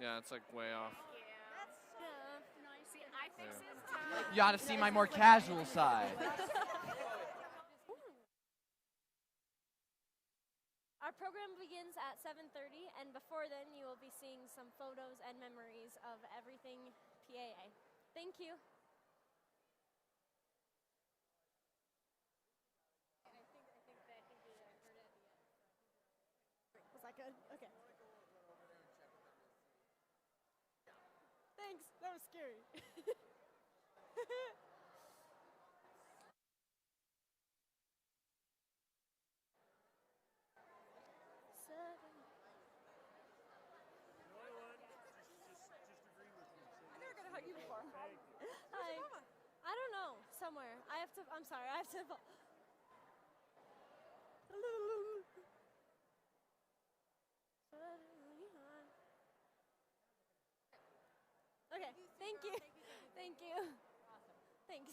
Yeah, it's like way off. See, I fix Yeah. this time. You ought to see my more casual side. Our program begins at 7:30, and before then you will be seeing some photos and memories of everything PAA. Thank you. Was that good? Okay. Thanks. That was scary. I never got to hug you before. Hi. I don't know. Somewhere. I'm sorry. I have to. Okay. Thank you. Thank you. Thanks.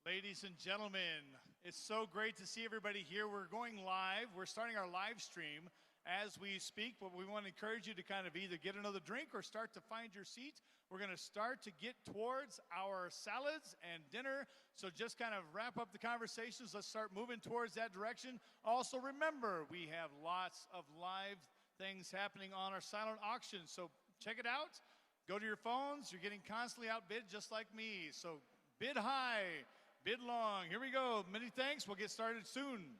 Ladies and gentlemen, it's so great to see everybody here. We're going live. We're starting our live stream as we speak, but we want to encourage you to kind of either get another drink or start to find your seat. We're going to start to get towards our salads and dinner, so just kind of wrap up the conversations. Let's start moving towards that direction. Also, remember, we have lots of live things happening on our silent auction, so check it out. Go to your phones. You're getting constantly outbid just like me, so bid high. Bid long. Here we go. Many thanks. We'll get started soon.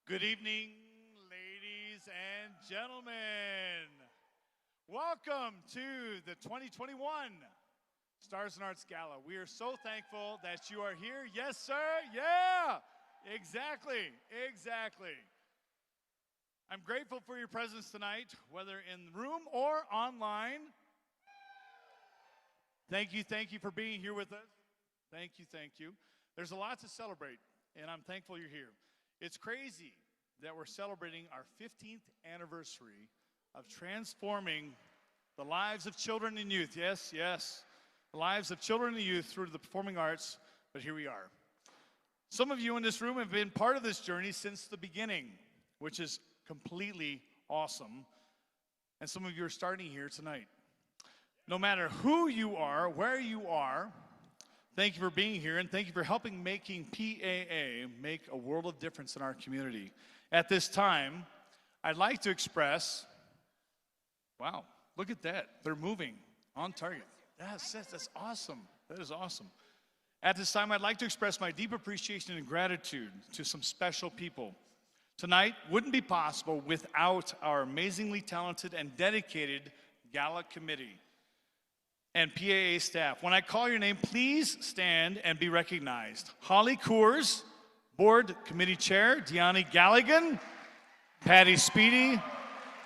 Good evening, ladies and gentlemen. Welcome to the 2021 Stars and Arts Gala. We are so thankful that you are here. Yes, sir. Yeah, exactly. I'm grateful for your presence tonight, whether in the room or online. Thank you for being here with us. Thank you. There's a lot to celebrate, and I'm thankful you're here. It's crazy that we're celebrating our 15th anniversary of transforming the lives of children and youth. Yes, the lives of children and youth through the performing arts, but here we are. Some of you in this room have been part of this journey since the beginning, which is completely awesome. And some of you are starting here tonight. No matter who you are, where you are, thank you for being here, and thank you for helping making PAA make a world of difference in our community. At this time, I'd like to express, wow, look at that. They're moving on target. That's awesome. That is awesome. At this time, I'd like to express my deep appreciation and gratitude to some special people. Tonight wouldn't be possible without our amazingly talented and dedicated gala committee and PAA staff. When I call your name, please stand and be recognized. Holly Coors, Board Committee Chair, Deani Galligan, Patty Speedy,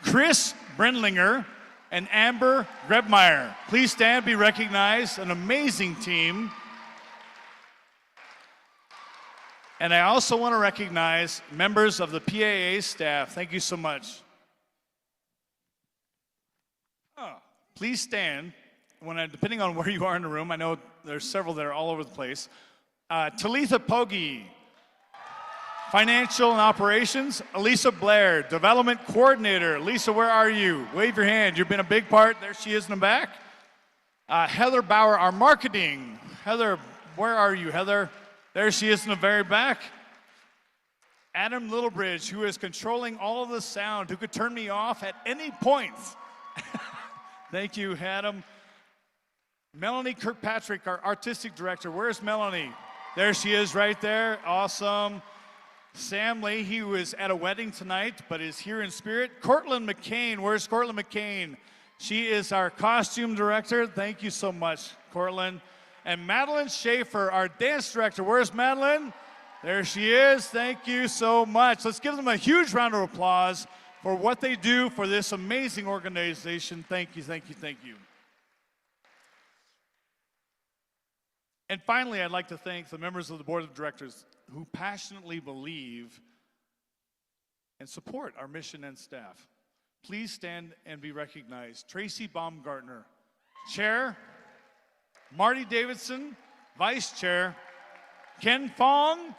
Chris Brindlinger, and Amber Grebmeyer. Please stand, be recognized. An amazing team. And I also want to recognize members of the PAA staff. Thank you so much. Please stand. Depending on where you are in the room, I know there's several that are all over the place. Talitha Poggi, Financial and Operations. Elisa Blair, Development Coordinator. Lisa, where are you? Wave your hand. You've been a big part. There she is in the back. Heather Bauer, our Marketing. Heather, where are you, Heather? There she is in the very back. Adam Littlebridge, who is controlling all of the sound, who could turn me off at any point. Thank you, Adam. Melanie Kirkpatrick, our Artistic Director. Where's Melanie? There she is right there. Awesome. Sam Leahy, who is at a wedding tonight, but is here in spirit. Cortland McCain. Where's Cortland McCain? She is our Costume Director. Thank you so much, Cortland. And Madeline Schaefer, our Dance Director. Where's Madeline? There she is. Thank you so much. Let's give them a huge round of applause for what they do for this amazing organization. Thank you. And finally, I'd like to thank the members of the Board of Directors who passionately believe and support our mission and staff. Please stand and be recognized. Tracy Baumgartner, Chair. Marty Davidson, Vice Chair. Ken Fong,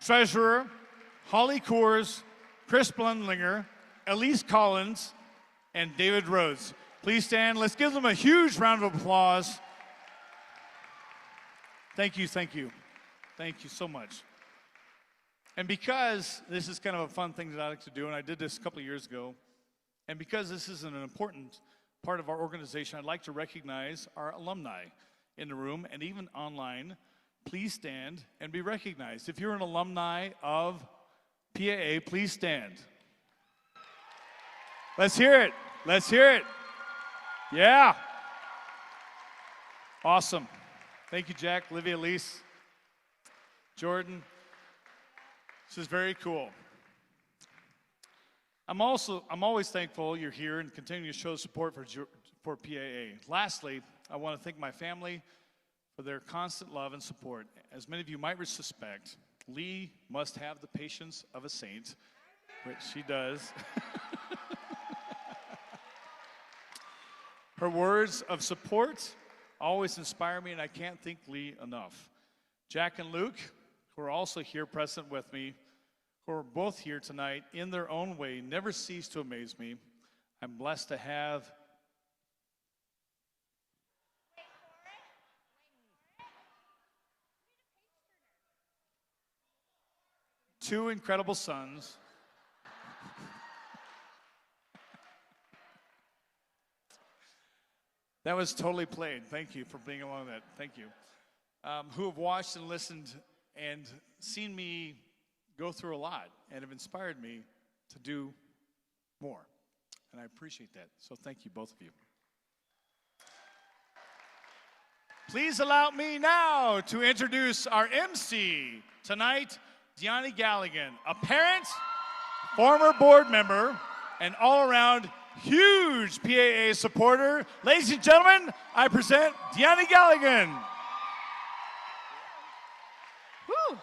Treasurer. Holly Coors, Chris Blundlinger, Elise Collins, and David Rhodes. Please stand. Let's give them a huge round of applause. Thank you so much. And because this is kind of a fun thing that I like to do, and I did this a couple of years ago, and because this is an important part of our organization, I'd like to recognize our alumni in the room and even online. Please stand and be recognized. If you're an alumni of PAA, please stand. Let's hear it. Yeah. Awesome. Thank you, Jack, Livia, Elise, Jordan. This is very cool. I'm always thankful you're here and continue to show support for PAA. Lastly, I want to thank my family for their constant love and support. As many of you might suspect, Lee must have the patience of a saint, which she does. Her words of support always inspire me, and I can't thank Lee enough. Jack and Luke, who are also here present with me, who are both here tonight in their own way, never cease to amaze me. I'm blessed to have two incredible sons. That was totally played. Thank you for being along with that. Thank you. Who have watched and listened and seen me go through a lot and have inspired me to do more. And I appreciate that. So thank you, both of you. Please allow me now to introduce our MC tonight, Deanne Galligan, a parent, former board member, and all-around huge PAA supporter. Ladies and gentlemen, I present Deanne Galligan. Whew.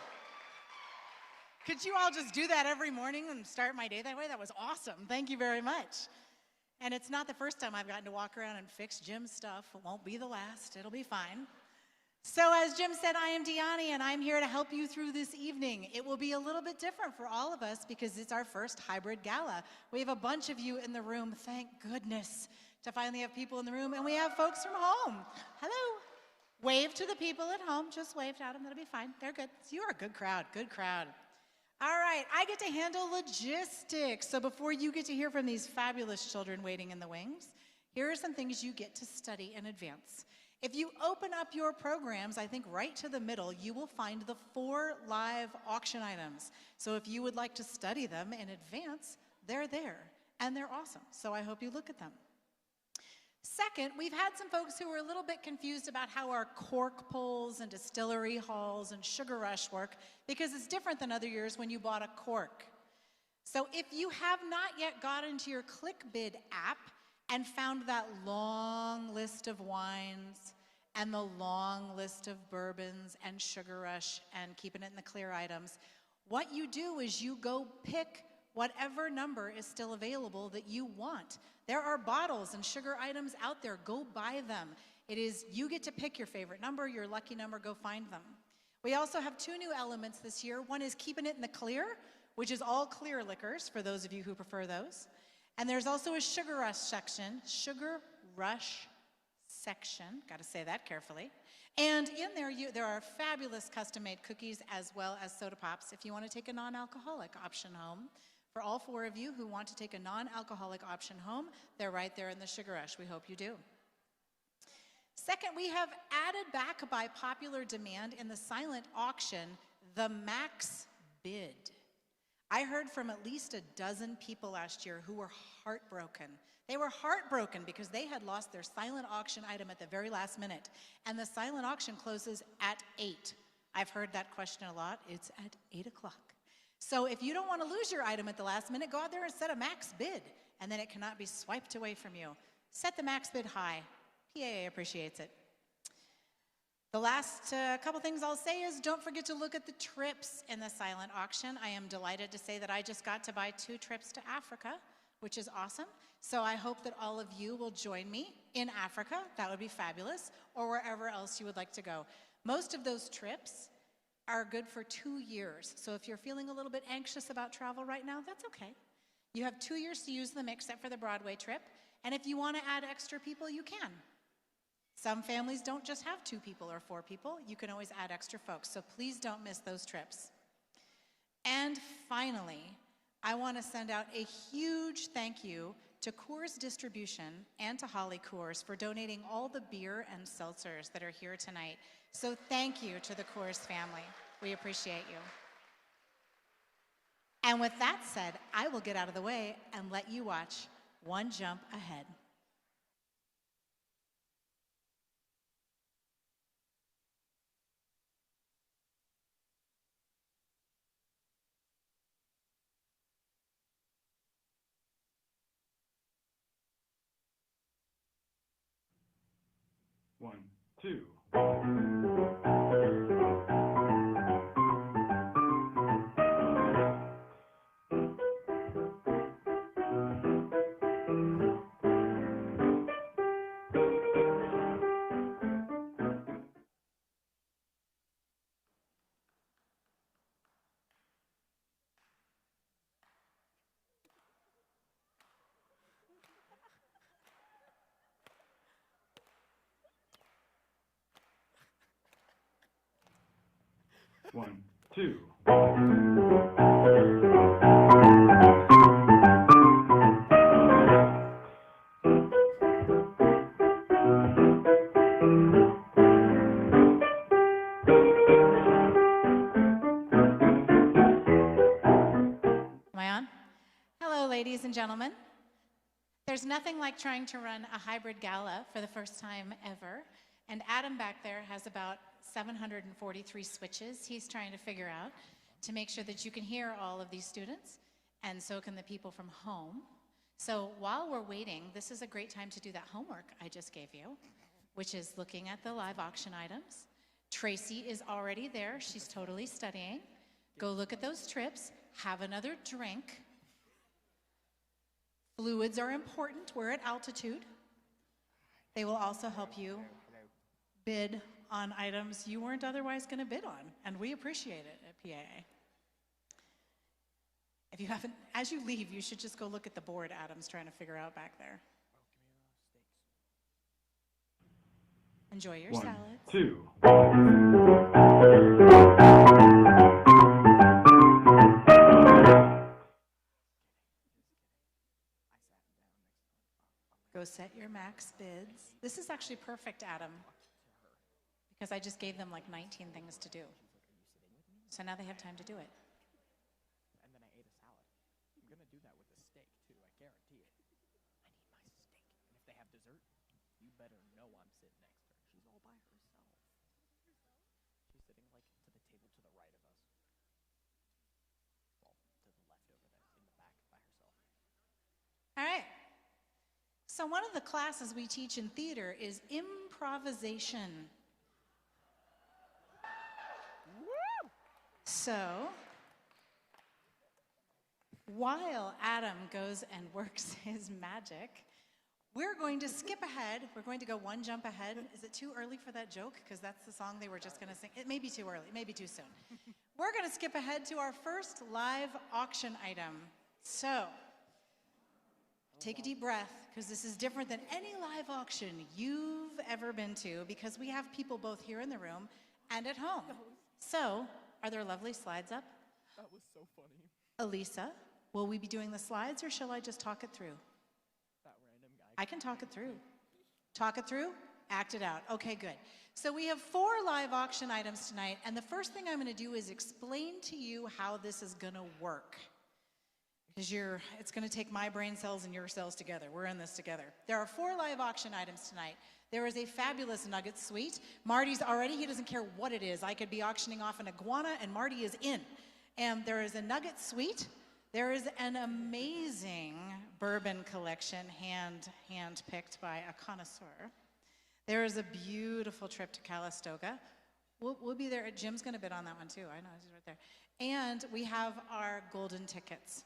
Could you all just do that every morning and start my day that way? That was awesome. Thank you very much. And it's not the first time I've gotten to walk around and fix Jim's stuff. It won't be the last. It'll be fine. So as Jim said, I am Deanne, and I'm here to help you through this evening. It will be a little bit different for all of us because it's our first hybrid gala. We have a bunch of you in the room, thank goodness, to finally have people in the room. And we have folks from home. Hello. Wave to the people at home. Just wave at them. That'll be fine. They're good. You are a good crowd. Good crowd. All right, I get to handle logistics. So before you get to hear from these fabulous children waiting in the wings, here are some things you get to study in advance. If you open up your programs, I think right to the middle, you will find the 4 live auction items. So if you would like to study them in advance, they're there, and they're awesome. So I hope you look at them. Second, we've had some folks who were a little bit confused about how our cork pulls and distillery halls and sugar rush work because it's different than other years when you bought a cork. So if you have not yet got into your ClickBid app and found that long list of wines and the long list of bourbons and sugar rush and keeping it in the clear items, what you do is you go pick whatever number is still available that you want. There are bottles and sugar items out there. Go buy them. It is, you get to pick your favorite number, your lucky number, go find them. We also have 2 new elements this year. One is keeping it in the clear, which is all clear liquors for those of you who prefer those. And there's also a sugar rush section, got to say that carefully. And in there, there are fabulous custom-made cookies as well as soda pops if you want to take a non-alcoholic option home. For all 4 of you who want to take a non-alcoholic option home, they're right there in the sugar rush. We hope you do. Second, we have added back by popular demand in the silent auction, the max bid. I heard from at least a dozen people last year who were heartbroken. They were heartbroken because they had lost their silent auction item at the very last minute, and the silent auction closes at 8. I've heard that question a lot. It's at 8 o'clock. So if you don't want to lose your item at the last minute, go out there and set a max bid, and then it cannot be swiped away from you. Set the max bid high. PAA appreciates it. The last couple things I'll say is don't forget to look at the trips in the silent auction. I am delighted to say that I just got to buy 2 trips to Africa, which is awesome. So I hope that all of you will join me in Africa. That would be fabulous, or wherever else you would like to go. Most of those trips are good for 2 years. So if you're feeling a little bit anxious about travel right now, that's okay. You have 2 years to use them except for the Broadway trip. And if you want to add extra people, you can. Some families don't just have 2 people or 4 people. You can always add extra folks. So please don't miss those trips. And finally, I want to send out a huge thank you to Coors Distribution and to Holly Coors for donating all the beer and seltzers that are here tonight. So thank you to the Coors family. We appreciate you. And with that said, I will get out of the way and let you watch One Jump Ahead. One, two. One, two. ladies and gentlemen. There's nothing like trying to run a hybrid gala for the first time ever. And Adam back there has about 743 switches he's trying to figure out to make sure that you can hear all of these students, and so can the people from home. So while we're waiting, this is a great time to do that homework I just gave you, which is looking at the live auction items. Tracy is already there. She's totally studying. Go look at those trips. Have another drink. Fluids are important. We're at altitude. They will also help you bid on items you weren't otherwise going to bid on, and we appreciate it at PAA. If you haven't, as you leave, you should just go look at the board Adam's trying to figure out back there. Enjoy your 1, salads. 2. Go set your max bids. This is actually perfect, Adam, because I just gave them like 19 things to do. So now they have time to do it. And then I ate a salad. I'm going to do that with the steak, too. I guarantee it. I need my steak. And if they have dessert, you better know I'm sitting next to her. She's all by herself. She's sitting, like, to the table to the right of us. Well, to the left over there, in the back, by herself. All right. So one of the classes we teach in theater is improvisation. Woo! So while Adam goes and works his magic, we're going to skip ahead. We're going to go one jump ahead. Is it too early for that joke? Because that's the song they were just going to sing. It may be too early, maybe too soon. We're going to skip ahead to our first live auction item. So take a deep breath, because this is different than any live auction you've ever been to, because we have people both here in the room and at home. So, are there lovely slides up? That was so funny. Elisa, will we be doing the slides, or shall I just talk it through? That random guy. I can talk it through. Talk it through? Act it out. Okay, good. So we have 4 live auction items tonight, and the first thing I'm going to do is explain to you how this is going to work. Because it's going to take my brain cells and your cells together. We're in this together. There are 4 live auction items tonight. There is a fabulous nugget suite. Marty's already, he doesn't care what it is. I could be auctioning off an iguana and Marty is in. And there is a nugget suite. There is an amazing bourbon collection, hand-picked by a connoisseur. There is a beautiful trip to Calistoga. We'll be there. Jim's going to bid on that one too. I know, he's right there. And we have our golden tickets,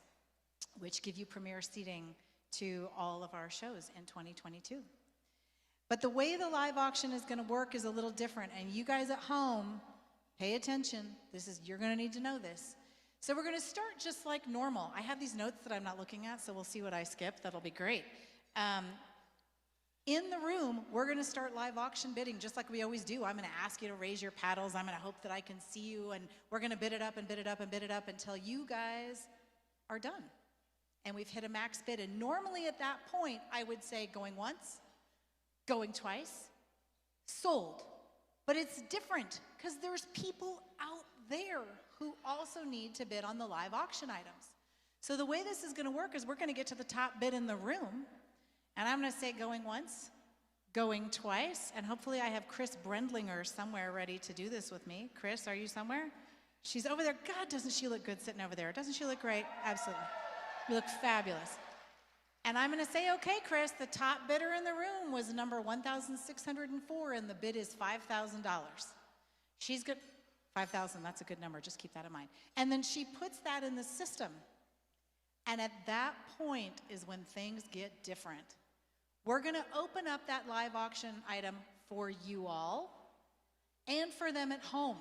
which give you premier seating to all of our shows in 2022. But the way the live auction is going to work is a little different, and you guys at home, pay attention. You're going to need to know this. So we're going to start just like normal. I have these notes that I'm not looking at, so we'll see what I skip. That'll be great. In the room, we're going to start live auction bidding just like we always do. I'm going to ask you to raise your paddles. I'm going to hope that I can see you, and we're going to bid it up and bid it up and bid it up until you guys are done. And we've hit a max bid. And normally at that point, I would say going once, going twice, sold. But it's different because there's people out there who also need to bid on the live auction items. So the way this is going to work is we're going to get to the top bid in the room, and I'm going to say going once, going twice, and hopefully I have Chris Brendlinger somewhere ready to do this with me. Chris, are you somewhere? She's over there. God, doesn't she look good sitting over there? Doesn't she look great? Absolutely. You look fabulous. And I'm going to say, okay, Chris, the top bidder in the room was number 1,604, and the bid is $5,000. She's good. 5,000, that's a good number. Just keep that in mind. And then she puts that in the system. And at that point is when things get different. We're going to open up that live auction item for you all and for them at home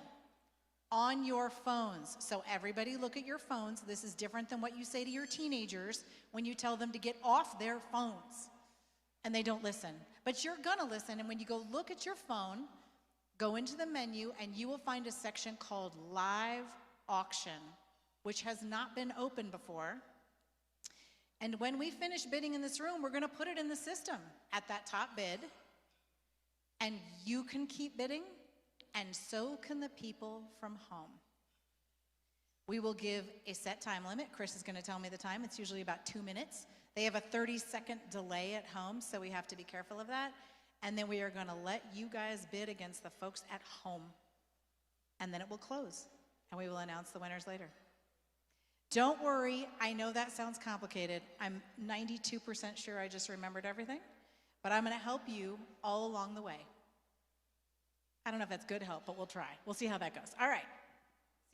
on your phones. So everybody look at your phones. This is different than what you say to your teenagers when you tell them to get off their phones and they don't listen. But you're going to listen, and when you go look at your phone, go into the menu, and you will find a section called Live Auction, which has not been opened before. And when we finish bidding in this room, we're going to put it in the system at that top bid, and you can keep bidding, and so can the people from home. We will give a set time limit. Chris is going to tell me the time. It's usually about 2 minutes. They have a 30-second delay at home, so we have to be careful of that. And then we are going to let you guys bid against the folks at home. And then it will close, and we will announce the winners later. Don't worry, I know that sounds complicated. I'm 92% sure I just remembered everything, but I'm going to help you all along the way. I don't know if that's good help, but we'll try. We'll see how that goes. All right.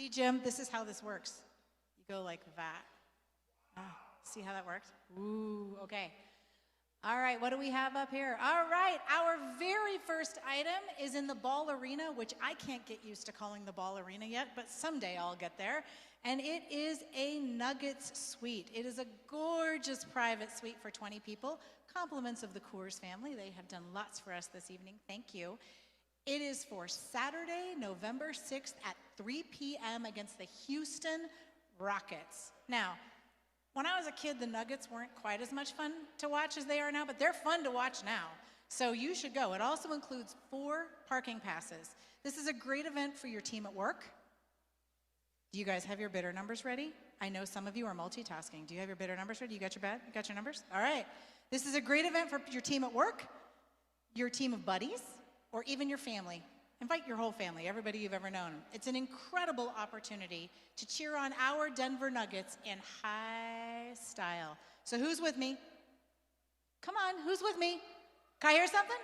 See, Jim, this is how this works. You go like that. Ah, see how that works? Ooh, okay. All right, what do we have up here? All right, our very first item is in the ball arena, which I can't get used to calling the ball arena yet, but someday I'll get there. And it is a Nuggets suite. It is a gorgeous private suite for 20 people. Compliments of the Coors family. They have done lots for us this evening. Thank you. It is for Saturday, November 6th at 3 p.m. against the Houston Rockets. Now, when I was a kid, the Nuggets weren't quite as much fun to watch as they are now, but they're fun to watch now. So you should go. It also includes 4 parking passes. This is a great event for your team at work. Do you guys have your bidder numbers ready? I know some of you are multitasking. Do you have your bidder numbers ready? You got your numbers? All right. This is a great event for your team at work, your team of buddies, or even your family. Invite your whole family, everybody you've ever known. It's an incredible opportunity to cheer on our Denver Nuggets in high style. So who's with me? Come on, who's with me? Can I hear something?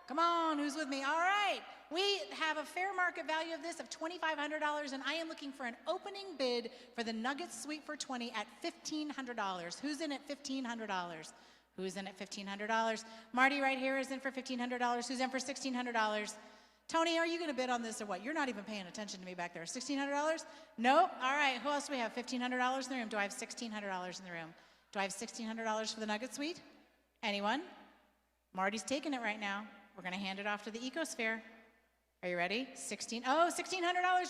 Come on, who's with me? All right, we have a fair market value of this of $2,500, and I am looking for an opening bid for the Nuggets Suite for 20 at $1,500. Who's in at $1,500? Who's in at $1,500? Marty right here is in for $1,500. Who's in for $1,600? Tony, are you going to bid on this or what? You're not even paying attention to me back there. $1,600? Nope. All right. Who else do we have? $1,500 in the room. Do I have $1,600 in the room? Do I have $1,600 for the Nugget Suite? Anyone? Marty's taking it right now. We're going to hand it off to the Ecosphere. Are you ready? $1,600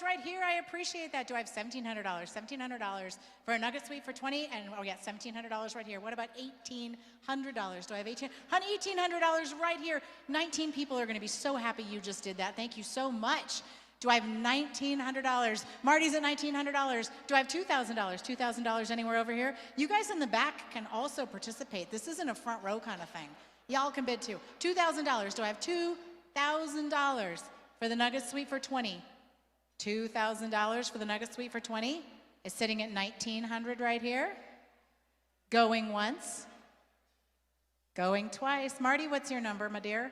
right here. I appreciate that. Do I have $1,700? $1,700 for a Nugget Suite for 20, and oh yeah, $1,700 right here. What about $1,800? Do I have $1,800 right here? 19 people are going to be so happy you just did that. Thank you so much. Do I have $1,900? Marty's at $1,900. Do I have $2,000? $2,000 anywhere over here? You guys in the back can also participate. This isn't a front row kind of thing. Y'all can bid too. $2,000. Do I have $2,000? For the Nugget Suite for 20. $2,000 for the Nugget Suite for 20 is sitting at $1,900 right here. Going once. Going twice. Marty, what's your number, my dear?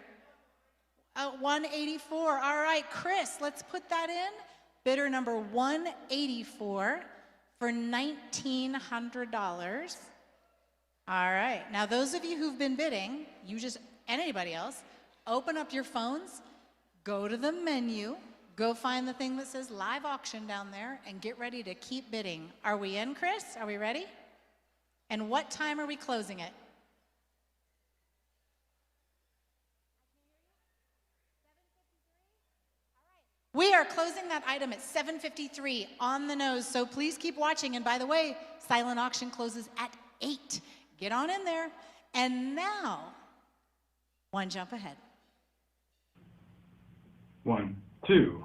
184. All right, Chris, let's put that in. Bidder number 184 for $1,900. All right. Now, those of you who've been bidding, and anybody else, open up your phones. Go to the menu, go find the thing that says live auction down there, and get ready to keep bidding. Are we in, Chris? Are we ready? And what time are we closing it? We are closing that item at 7:53 on the nose, so please keep watching. And by the way, silent auction closes at 8. Get on in there. And now, one jump ahead. 1, 2.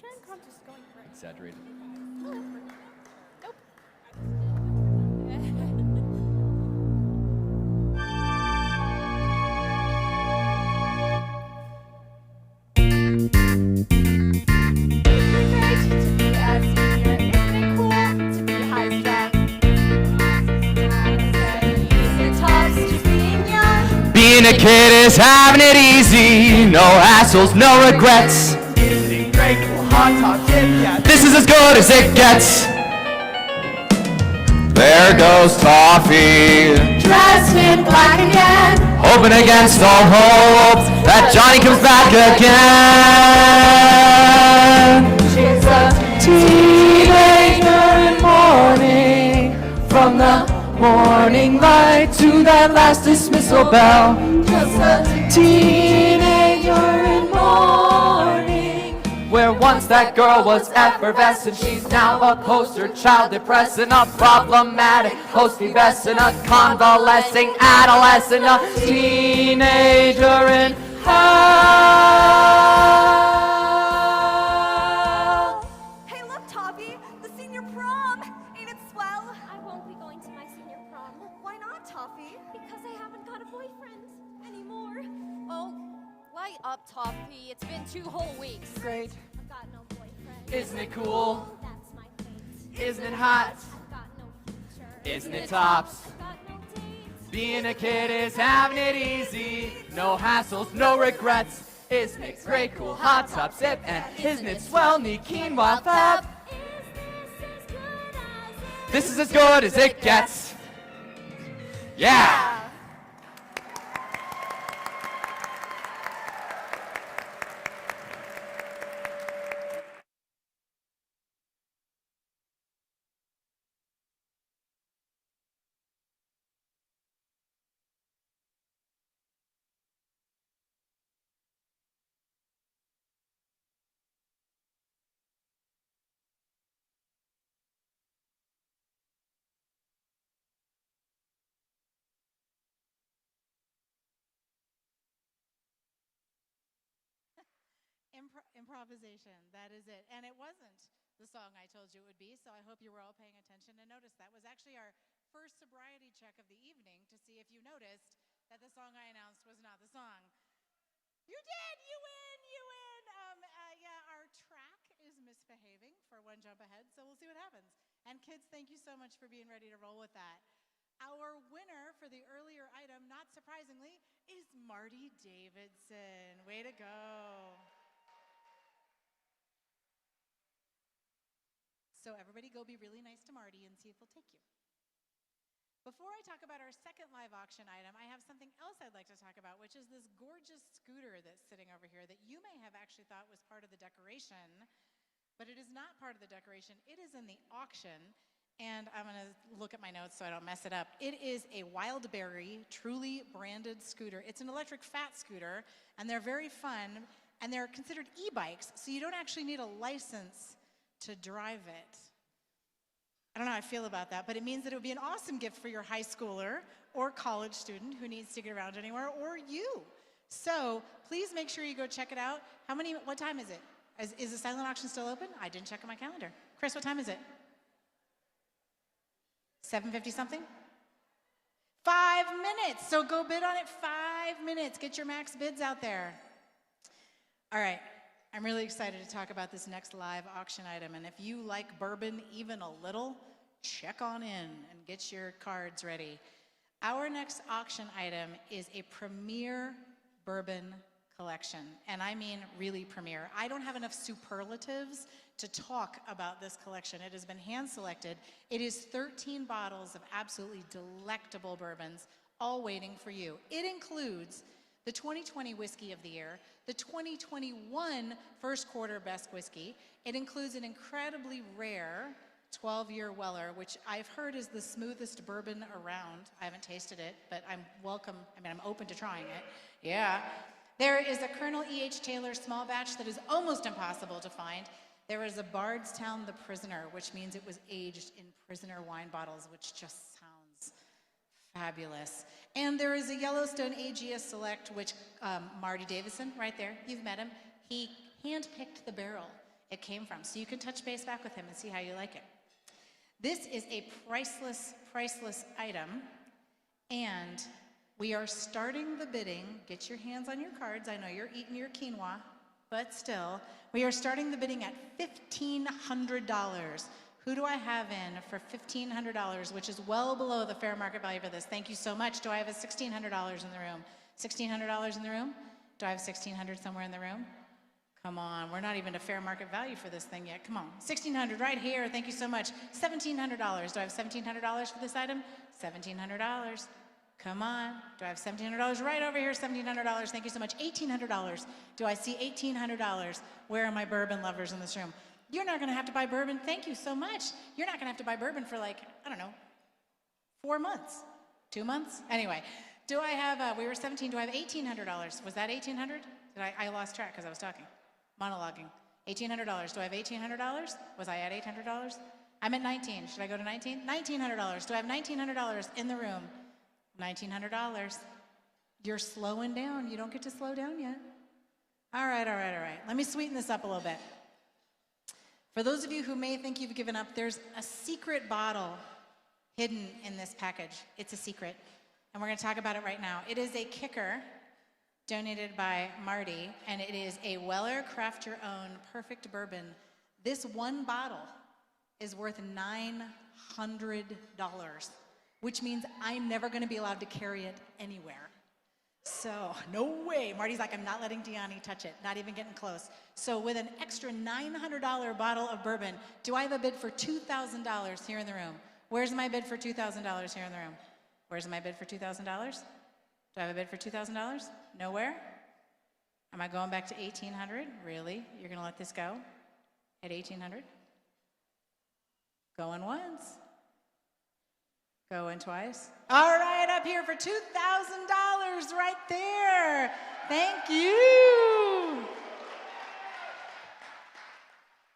Karen Kant is going for it. Exaggerated. Nope. Being a kid is having it easy, no hassles, no regrets. This is as good as it gets. There goes Toffee, Dressed in black again. hoping against all hope that Johnny comes back again. She's a teenager in mourning. From the morning light to that last dismissal bell. Just a teenager in mourning. Where once that girl was effervescent, she's now a poster child depressing, a problematic post-pubescent, a convalescing adolescent, a teenager in hell. Hey, look, Toppy, the senior prom. Ain't it swell? I won't be going to my senior prom Why not, Toppy? because I haven't got a boyfriend anymore. Oh, light up, Toppy. It's been 2 whole weeks. Great, I've got no boyfriend. isn't it cool? That's my fate. Isn't it hot? I've got no future. Isn't it tops? I've got no dates. Being a kid is having it easy, no hassles, no regrets. Isn't it great, cool, hot top sip, and isn't it swell, neat, quinoa fab? Is this as good as it This is as good as it gets. Yeah! Improvisation, that is it. And it wasn't the song I told you it would be, so I hope you were all paying attention and noticed that was actually our first sobriety check of the evening to see if you noticed that the song I announced was not the song. You did! You win! You win! Yeah, our track is misbehaving for one jump ahead, so we'll see what happens. And kids, thank you so much for being ready to roll with that. Our winner for the earlier item, not surprisingly, is Marty Davidson. Way to go. So everybody go be really nice to Marty and see if he'll take you. Before I talk about our second live auction item, I have something else I'd like to talk about, which is this gorgeous scooter that's sitting over here that you may have actually thought was part of the decoration, but it is not part of the decoration. It is in the auction, and I'm gonna look at my notes so I don't mess it up. It is a Wildberry, truly branded scooter. It's an electric fat scooter, and they're very fun, and they're considered e-bikes, so you don't actually need a license to drive it. I don't know how I feel about that, but it means that it would be an awesome gift for your high schooler or college student who needs to get around anywhere, or you. So please make sure you go check it out. What time is it? Is the silent auction still open? I didn't check on my calendar. Chris, what time is it? 7:50 something? 5 minutes, so go bid on it 5 minutes. Get your max bids out there. All right. I'm really excited to talk about this next live auction item, and if you like bourbon even a little, check on in and get your cards ready. Our next auction item is a premier bourbon collection, and I mean really premier. I don't have enough superlatives to talk about this collection. It has been hand-selected. It is 13 bottles of absolutely delectable bourbons, all waiting for you. It includes the 2020 Whiskey of the Year, the 2021 First Quarter Best Whiskey. It includes an incredibly rare 12-year Weller, which I've heard is the smoothest bourbon around. I haven't tasted it, but I'm open to trying it. Yeah. There is a Colonel E.H. Taylor small batch that is almost impossible to find. There is a Bardstown The Prisoner, which means it was aged in prisoner wine bottles, which just sounds fabulous. And there is a Yellowstone AGS Select, which Marty Davidson, right there, you've met him, he handpicked the barrel. it came from. So you can touch base back with him and see how you like it. This is a priceless, priceless item, and we are starting the bidding. Get your hands on your cards. I know you're eating your quinoa, but still, we are starting the bidding at $1,500. Who do I have in for $1,500, which is well below the fair market value for this? Thank you so much. Do I have a $1,600 in the room? $1,600 in the room? Do I have $1,600 somewhere in the room? Come on, we're not even to fair market value for this thing yet. Come on, $1,600 right here. Thank you so much. $1,700. Do I have $1,700 for this item? $1,700. Come on. Do I have $1,700 right over here? $1,700. Thank you so much. $1,800. Do I see $1,800? Where are my bourbon lovers in this room? You're not going to have to buy bourbon. Thank you so much. You're not going to have to buy bourbon for like, I don't know, 4 months, 2 months. Anyway, do I have, we were 17, do I have $1,800? Was that $1,800? I lost track because I was talking, monologuing. $1,800. Do I have $1,800? Was I at $800? I'm at 19. Should I go to 19? $1,900. Do I have $1,900 in the room? $1,900. You're slowing down. You don't get to slow down yet. All right. Let me sweeten this up a little bit. For those of you who may think you've given up, there's a secret bottle hidden in this package. It's a secret, and we're going to talk about it right now. It is a kicker donated by Marty, and it is a Weller Craft Your Own Perfect Bourbon. This one bottle is worth $900, which means I'm never going to be allowed to carry it anywhere. So, no way. Marty's like, I'm not letting Deani touch it, not even getting close. So with an extra $900 bottle of bourbon, do I have a bid for $2,000 here in the room? Where's my bid for $2,000 here in the room? Where's my bid for $2,000? Do I have a bid for $2,000? Nowhere? Am I going back to $1,800? Really? You're going to let this go at $1,800? Going once. Going twice. All right, up here for $2,000 right there. Thank you.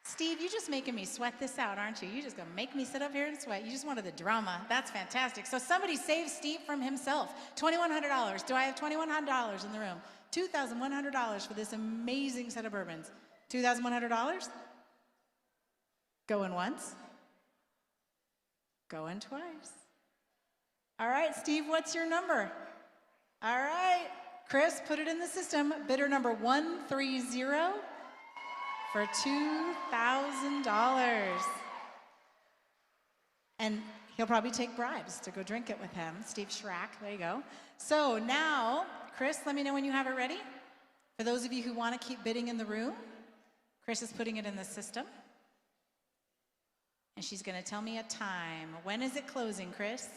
Steve, you're just making me sweat this out, aren't you? You're just going to make me sit up here and sweat. You just wanted the drama. That's fantastic. So somebody save Steve from himself. $2,100. Do I have $2,100 in the room? $2,100 for this amazing set of bourbons. $2,100? Going once. Going twice. All right, Steve, what's your number? All right, Chris, put it in the system. Bidder number 130 for $2,000. And he'll probably take bribes to go drink it with him. Steve Schrack, there you go. So now, Chris, let me know when you have it ready. For those of you who want to keep bidding in the room, Chris is putting it in the system. And she's going to tell me a time. When is it closing, Chris?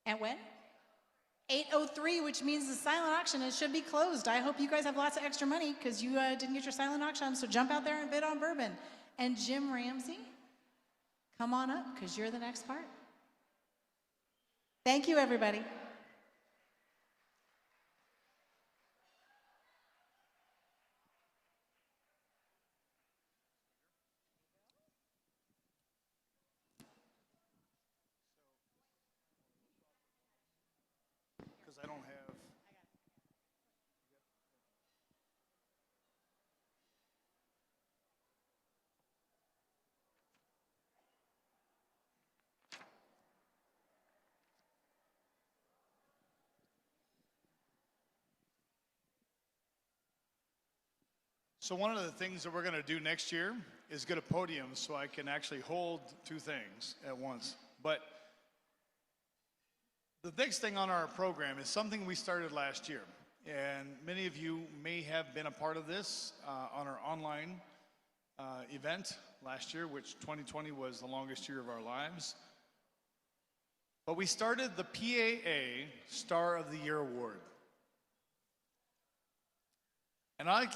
At when? 8:03, which means the silent auction should be closed. I hope you guys have lots of extra money because you didn't get your silent auction, so jump out there and bid on bourbon. And Jim Ramsey, come on up because you're the next part. Thank you, everybody. Because I don't have. So one of the things that we're going to do next year is get a podium so I can actually hold two things at once. But the next thing on our program is something we started last year. And many of you may have been a part of this on our online event last year, which 2020 was the longest year of our lives. But we started the PAA Star of the Year Award. And I'd like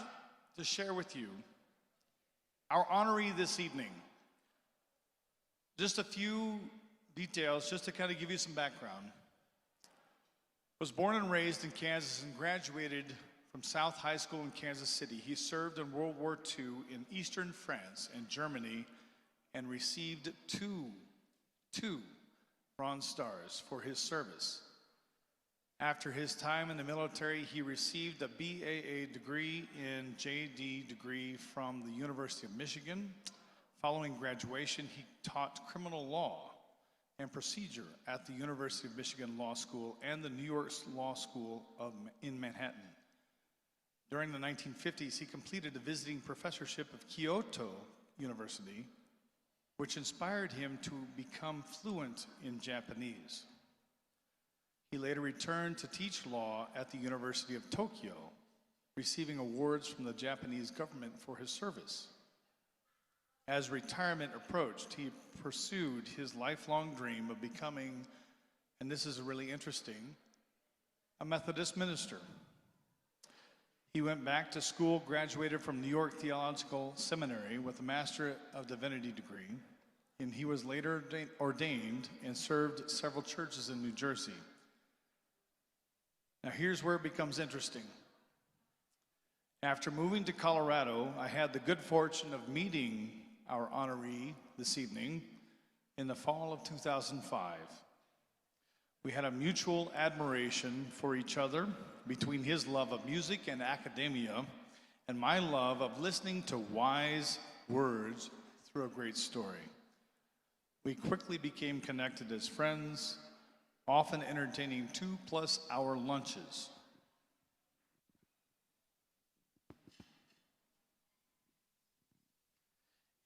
to share with you our honoree this evening. Just a few details, just to kind of give you some background. Was born and raised in Kansas and graduated from South High School in Kansas City. He served in World War II in Eastern France and Germany and received two Bronze Stars for his service. After his time in the military, he received a BAA degree in JD degree from the University of Michigan. Following graduation, he taught criminal law and procedure at the University of Michigan Law School and the New York Law School in Manhattan. During the 1950s, he completed a visiting professorship of Kyoto University, which inspired him to become fluent in Japanese. He later returned to teach law at the University of Tokyo, receiving awards from the Japanese government for his service. As retirement approached, he pursued his lifelong dream of becoming, and this is really interesting, a Methodist minister. He went back to school, graduated from New York Theological Seminary with a Master of Divinity degree, and he was later ordained and served several churches in New Jersey. Now here's where it becomes interesting. After moving to Colorado, I had the good fortune of meeting our honoree this evening in the fall of 2005. We had a mutual admiration for each other between his love of music and academia and my love of listening to wise words through a great story. We quickly became connected as friends, often entertaining 2+ hour lunches.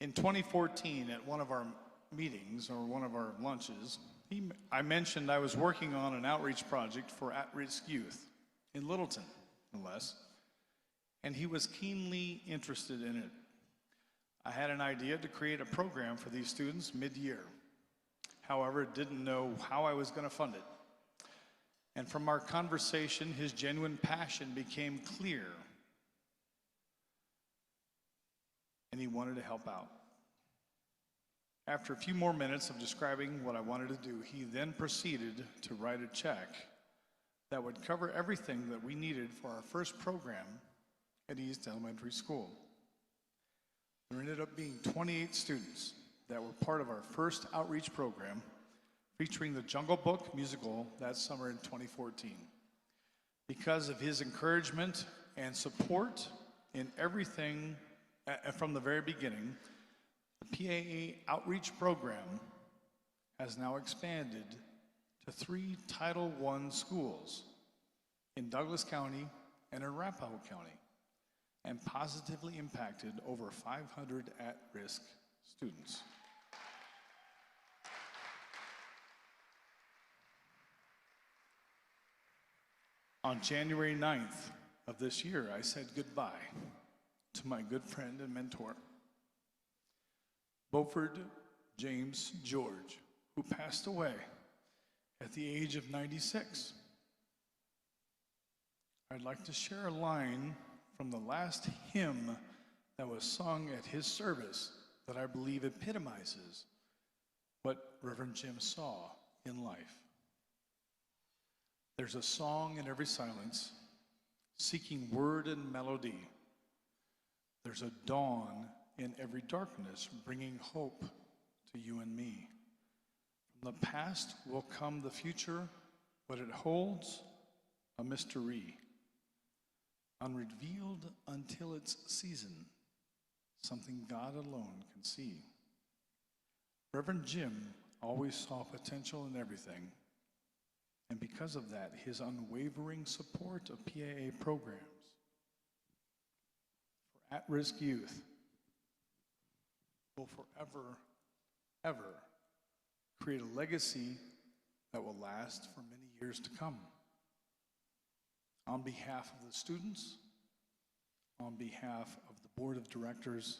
In 2014, at one of our meetings or one of our lunches, I mentioned I was working on an outreach project for at-risk youth in Littleton, no less, and he was keenly interested in it. I had an idea to create a program for these students mid-year. However, didn't know how I was going to fund it. And from our conversation, his genuine passion became clear, and he wanted to help out. After a few more minutes of describing what I wanted to do, he then proceeded to write a check that would cover everything that we needed for our first program at East Elementary School. There ended up being 28 students that were part of our first outreach program featuring the Jungle Book musical that summer in 2014. Because of his encouragement and support in everything from the very beginning, the PAA outreach program has now expanded to 3 Title I schools in Douglas County and Arapahoe County, and positively impacted over 500 at-risk students. On January 9th of this year, I said goodbye to my good friend and mentor, Beaufort James George, who passed away at the age of 96. I'd like to share a line from the last hymn that was sung at his service that I believe epitomizes what Reverend Jim saw in life. There's a song in every silence, seeking word and melody. There's a dawn in every darkness, bringing hope to you and me. From the past will come the future, but it holds a mystery, unrevealed until its season, something God alone can see. Reverend Jim always saw potential in everything, and because of that, his unwavering support of PAA programs for at-risk youth will forever, ever create a legacy that will last for many years to come. On behalf of the students, on behalf of the board of directors,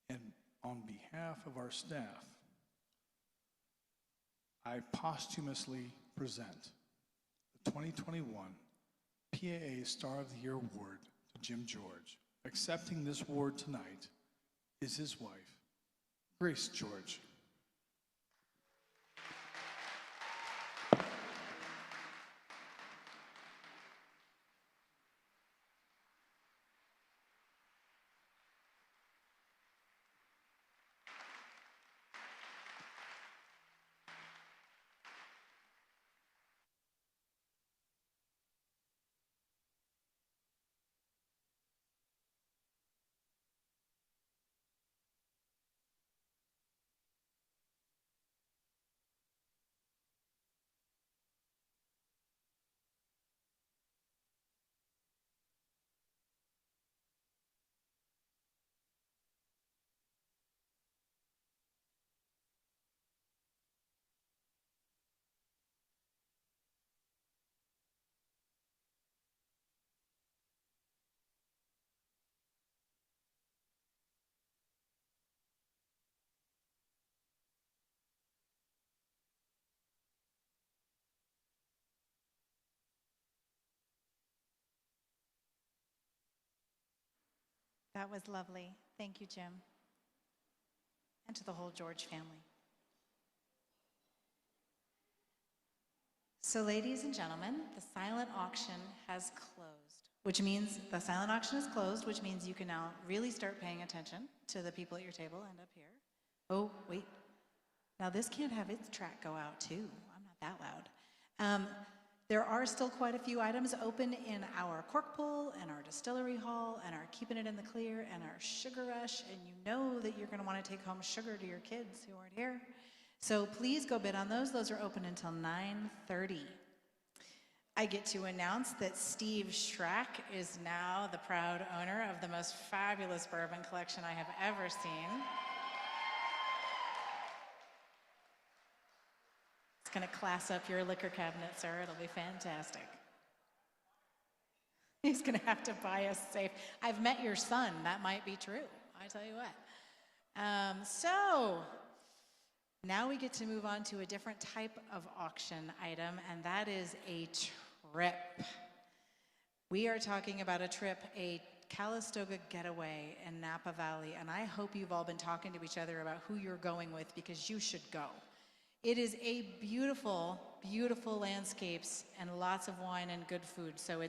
and on behalf of our staff, I posthumously present the 2021 PAA Star of the Year Award to Jim George. Accepting this award tonight is his wife, Grace George. That was lovely. Thank you, Jim. And to the whole George family. So, ladies and gentlemen, the silent auction has closed, which means the silent auction is closed, which means you can now really start paying attention to the people at your table and up here. Oh, wait. Now, this can't have its track go out, too. I'm not that loud. There are still quite a few items open in our cork pull and our distillery hall and our keeping it in the clear and our sugar rush, and you know that you're going to want to take home sugar to your kids who aren't here. So please go bid on those. Those are open until 9:30. I get to announce that Steve Schrack is now the proud owner of the most fabulous bourbon collection I have ever seen. It's going to class up your liquor cabinet, sir. It'll be fantastic. He's going to have to buy us safe. I've met your son. That might be true. I tell you what. So now we get to move on to a different type of auction item, and that is a trip. We are talking about a trip, a Calistoga getaway in Napa Valley, and I hope you've all been talking to each other about who you're going with, because you should go. It is a beautiful, beautiful landscapes and lots of wine and good food, so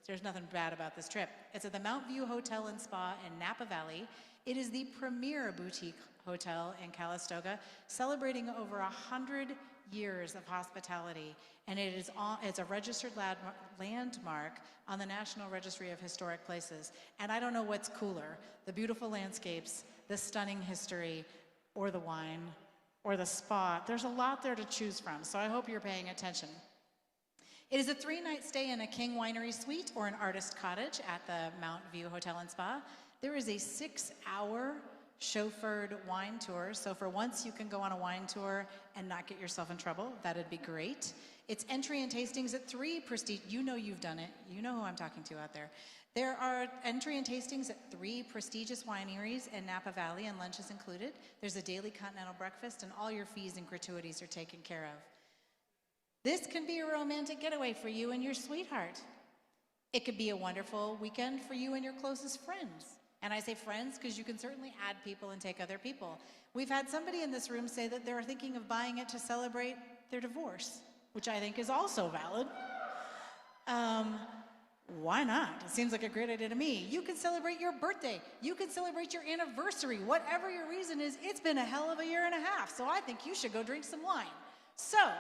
there's nothing bad about this trip. It's at the Mount View Hotel and Spa in Napa Valley. It is the premier boutique hotel in Calistoga, celebrating over 100 years of hospitality, and it's a registered landmark on the National Registry of Historic Places. And I don't know what's cooler, the beautiful landscapes, the stunning history, or the wine, or the spa. There's a lot there to choose from, so I hope you're paying attention. It is a 3-night stay in a King Winery suite or an artist cottage at the Mount View Hotel and Spa. There is a 6-hour chauffeured wine tour, so for once you can go on a wine tour and not get yourself in trouble. That'd be great. It's entry and tastings at 3 prestige, you know you've done it, you know who I'm talking to out there. There are entry and tastings at 3 prestigious wineries in Napa Valley, and lunch is included. There's a daily continental breakfast, and all your fees and gratuities are taken care of. This can be a romantic getaway for you and your sweetheart. It could be a wonderful weekend for you and your closest friends. And I say friends because you can certainly add people and take other people. We've had somebody in this room say that they're thinking of buying it to celebrate their divorce, which I think is also valid. Why not? It seems like a great idea to me. You can celebrate your birthday. You can celebrate your anniversary. Whatever your reason is, it's been a hell of a year and a half, so I think you should go drink some wine. So,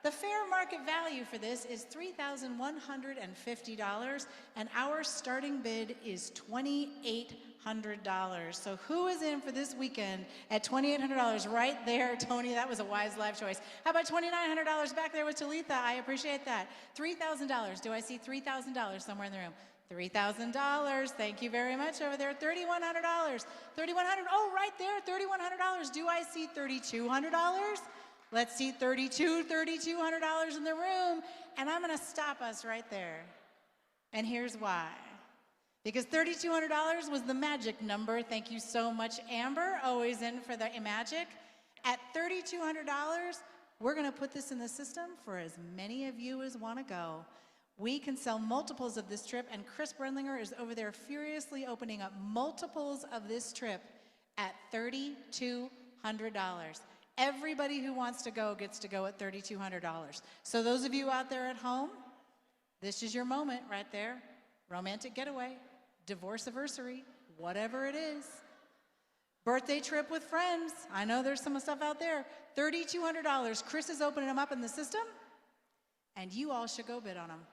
the fair market value for this is $3,150, and our starting bid is $2,800. So who is in for this weekend at $2,800? Right there, Tony, that was a wise life choice. How about $2,900 back there with Talitha? I appreciate that. $3,000. Do I see $3,000 somewhere in the room? $3,000. Thank you very much over there. $3,100. $3,100. Oh, right there, $3,100. Do I see $3,200? Let's see $3,200 in the room, and I'm going to stop us right there. And here's why. Because $3,200 was the magic number. Thank you so much, Amber, always in for the magic. At $3,200, we're going to put this in the system for as many of you as want to go. We can sell multiples of this trip, and Chris Brenlinger is over there furiously opening up multiples of this trip at $3,200. Everybody who wants to go gets to go at $3,200. So those of you out there at home, this is your moment right there. Romantic getaway, divorce anniversary, whatever it is. Birthday trip with friends. I know there's some stuff out there. $3,200. Chris is opening them up in the system, and you all should go bid on them.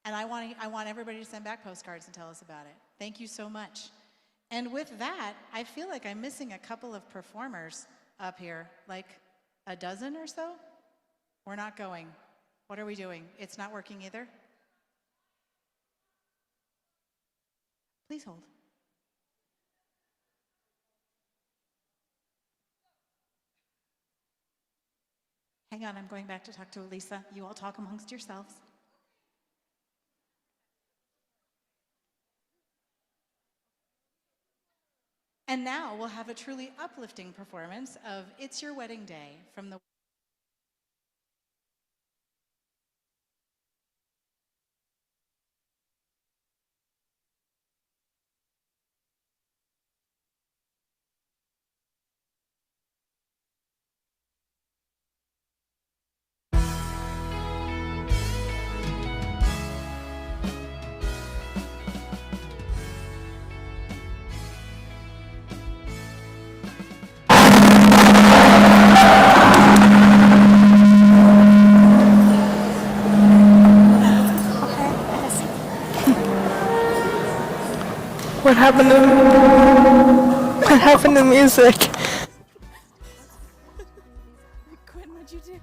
And I want everybody to send back postcards and tell us about it. Thank you so much. And with that, I feel like I'm missing a couple of performers up here, like a dozen or so. We're not going. What are we doing? It's not working either? Please hold. Hang on, I'm going back to talk to Elisa. You all talk amongst yourselves. And now we'll have a truly uplifting performance of It's Your Wedding Day from the What happened to what happened to music? Quinn, what'd you do?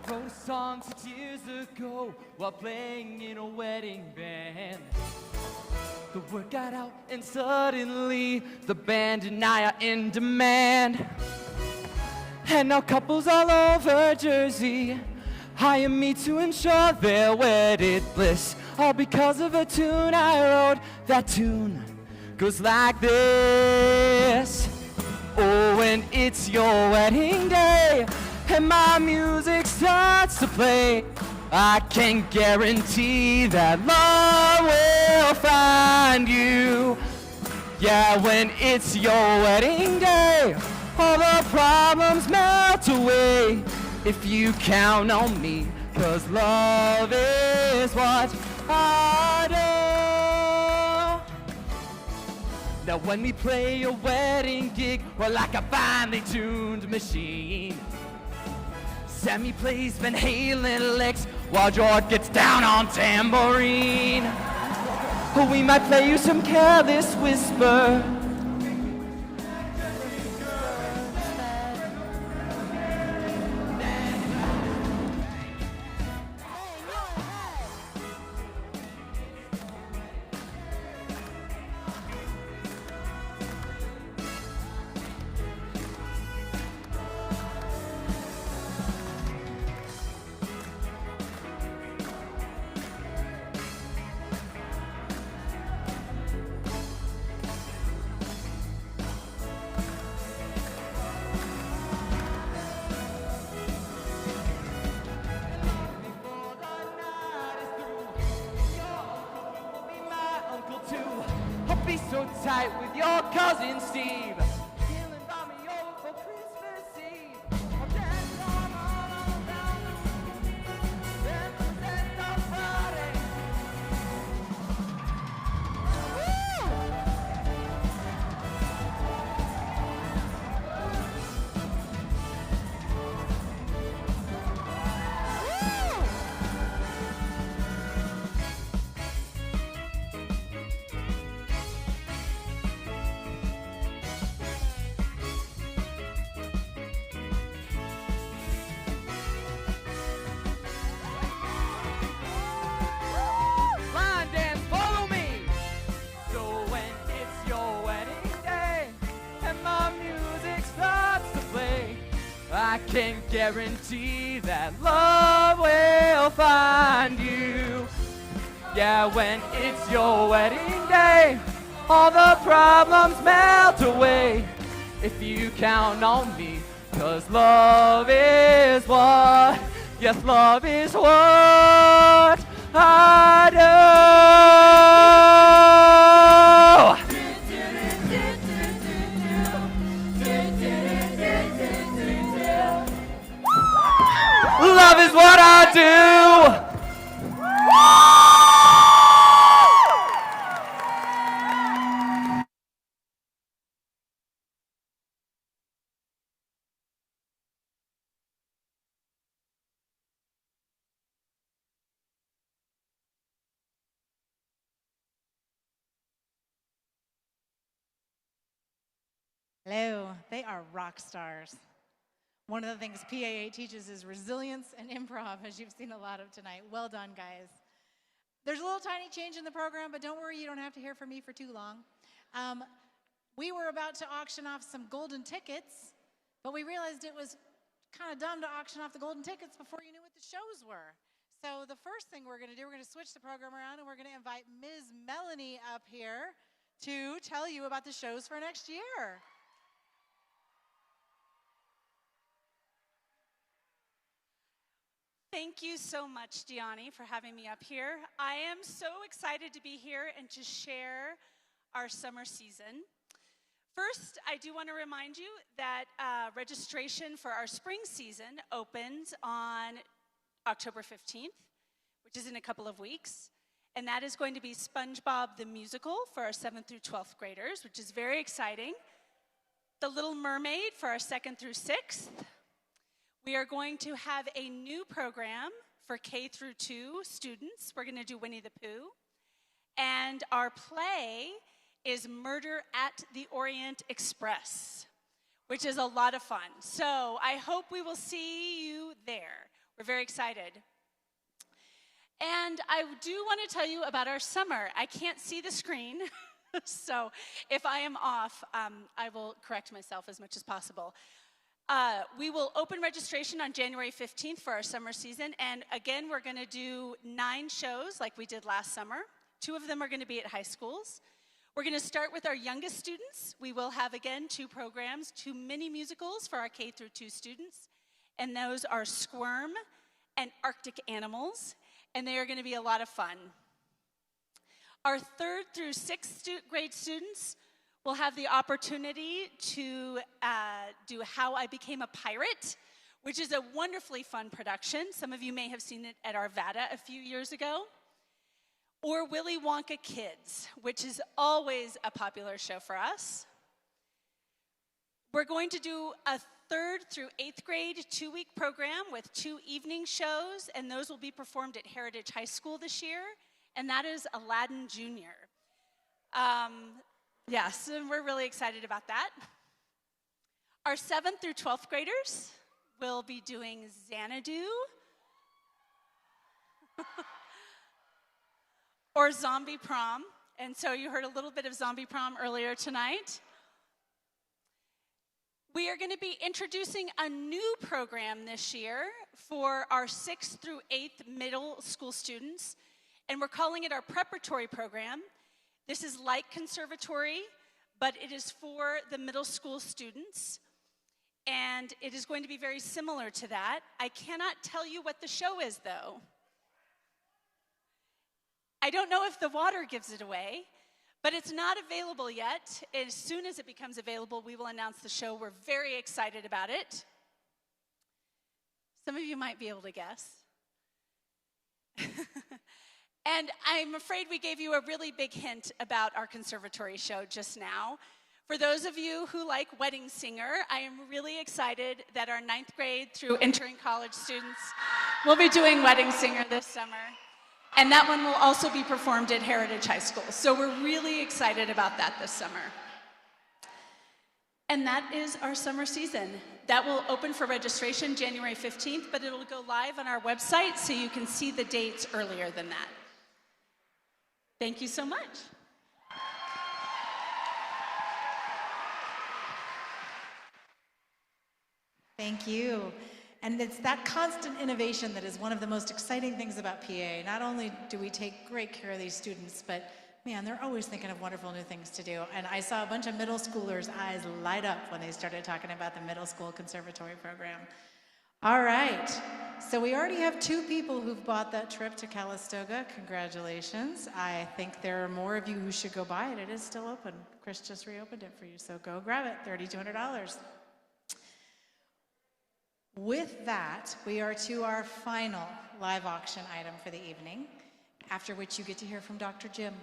I wrote a song 6 years ago while playing in a wedding band. The word got out and suddenly the band and I are in demand. And now couples all over Jersey hire me to ensure their wedded bliss. All because of a tune I wrote. That tune goes like this. Oh, when it's your wedding day and my music starts to play, I can guarantee that love will find you. Yeah, when it's your wedding day, all the problems melt away if you count on me, 'cause love is what I do. Now when we play a wedding gig, we're like a finely tuned machine. Sammy plays Van Halen licks while George gets down on tambourine. We might play you some Careless Whisper. Be so tight with your cousin Steve. He'll invite me over for Christmas Eve. I'll dance all down then present our Friday. Line dance, follow me. So when it's your wedding day and my music starts to play, I can guarantee that love will find you. Yeah, when it's your wedding day, all the problems melt away if you count on me, 'cause love is what, yes, love is what I do. Love is what I do. Hello, they are rock stars. One of the things PAA teaches is resilience and improv, as you've seen a lot of tonight. Well done, guys. There's a little tiny change in the program, but don't worry, you don't have to hear from me for too long. We were about to auction off some golden tickets, but we realized it was kind of dumb to auction off the golden tickets before you knew what the shows were. So the first thing we're going to do, we're going to switch the program around, and we're going to invite Ms. Melanie up here to tell you about the shows for next year. Thank you so much, Gianni, for having me up here. I am so excited to be here and to share our summer season. First, I do want to remind you that registration for our spring season opens on October 15th, which is in a couple of weeks. And that is going to be SpongeBob the Musical for our 7th through 12th graders, which is very exciting. The Little Mermaid for our 2nd through 6th. We are going to have a new program for K through 2 students. We're going to do Winnie the Pooh. And our play is Murder at the Orient Express, which is a lot of fun. So I hope we will see you there. We're very excited. And I do want to tell you about our summer. I can't see the screen, so if I am off, I will correct myself as much as possible. We will open registration on January 15th for our summer season, and again, we're going to do 9 shows like we did last summer. 2 of them are going to be at high schools. We're going to start with our youngest students. We will have, again, 2 programs, 2 mini musicals for our K through 2 students, and those are Squirm and Arctic Animals, and they are going to be a lot of fun. Our 3rd through 6th grade students will have the opportunity to do How I Became a Pirate, which is a wonderfully fun production. Some of you may have seen it at Arvada a few years ago. Or Willy Wonka Kids, which is always a popular show for us. We're going to do a 3rd through 8th grade 2-week program with 2 evening shows, and those will be performed at Heritage High School this year, and that is Aladdin Jr. Yes, and we're really excited about that. Our 7th through 12th graders will be doing Xanadu or Zombie Prom, and so you heard a little bit of Zombie Prom earlier tonight. We are going to be introducing a new program this year for our 6th through 8th middle school students, and we're calling it our preparatory program. This is like conservatory, but it is for the middle school students, and it is going to be very similar to that. I cannot tell you what the show is, though. I don't know if the water gives it away, but it's not available yet. As soon as it becomes available, we will announce the show. We're very excited about it. Some of you might be able to guess. And I'm afraid we gave you a really big hint about our conservatory show just now. For those of you who like Wedding Singer, I am really excited that our 9th grade through entering college students will be doing Wedding Singer this summer. And that one will also be performed at Heritage High School. So we're really excited about that this summer. And that is our summer season. That will open for registration January 15th, but it'll go live on our website so you can see the dates earlier than that. Thank you so much. Thank you. And it's that constant innovation that is one of the most exciting things about PA. Not only do we take great care of these students, but man, they're always thinking of wonderful new things to do. And I saw a bunch of middle schoolers' eyes light up when they started talking about the middle school conservatory program. All right, so we already have 2 people who've bought that trip to Calistoga. Congratulations. I think there are more of you who should go buy it. It is still open. Chris just reopened it for you, so go grab it, $3,200. With that, we are to our final live auction item for the evening, after which you get to hear from Dr. Jim.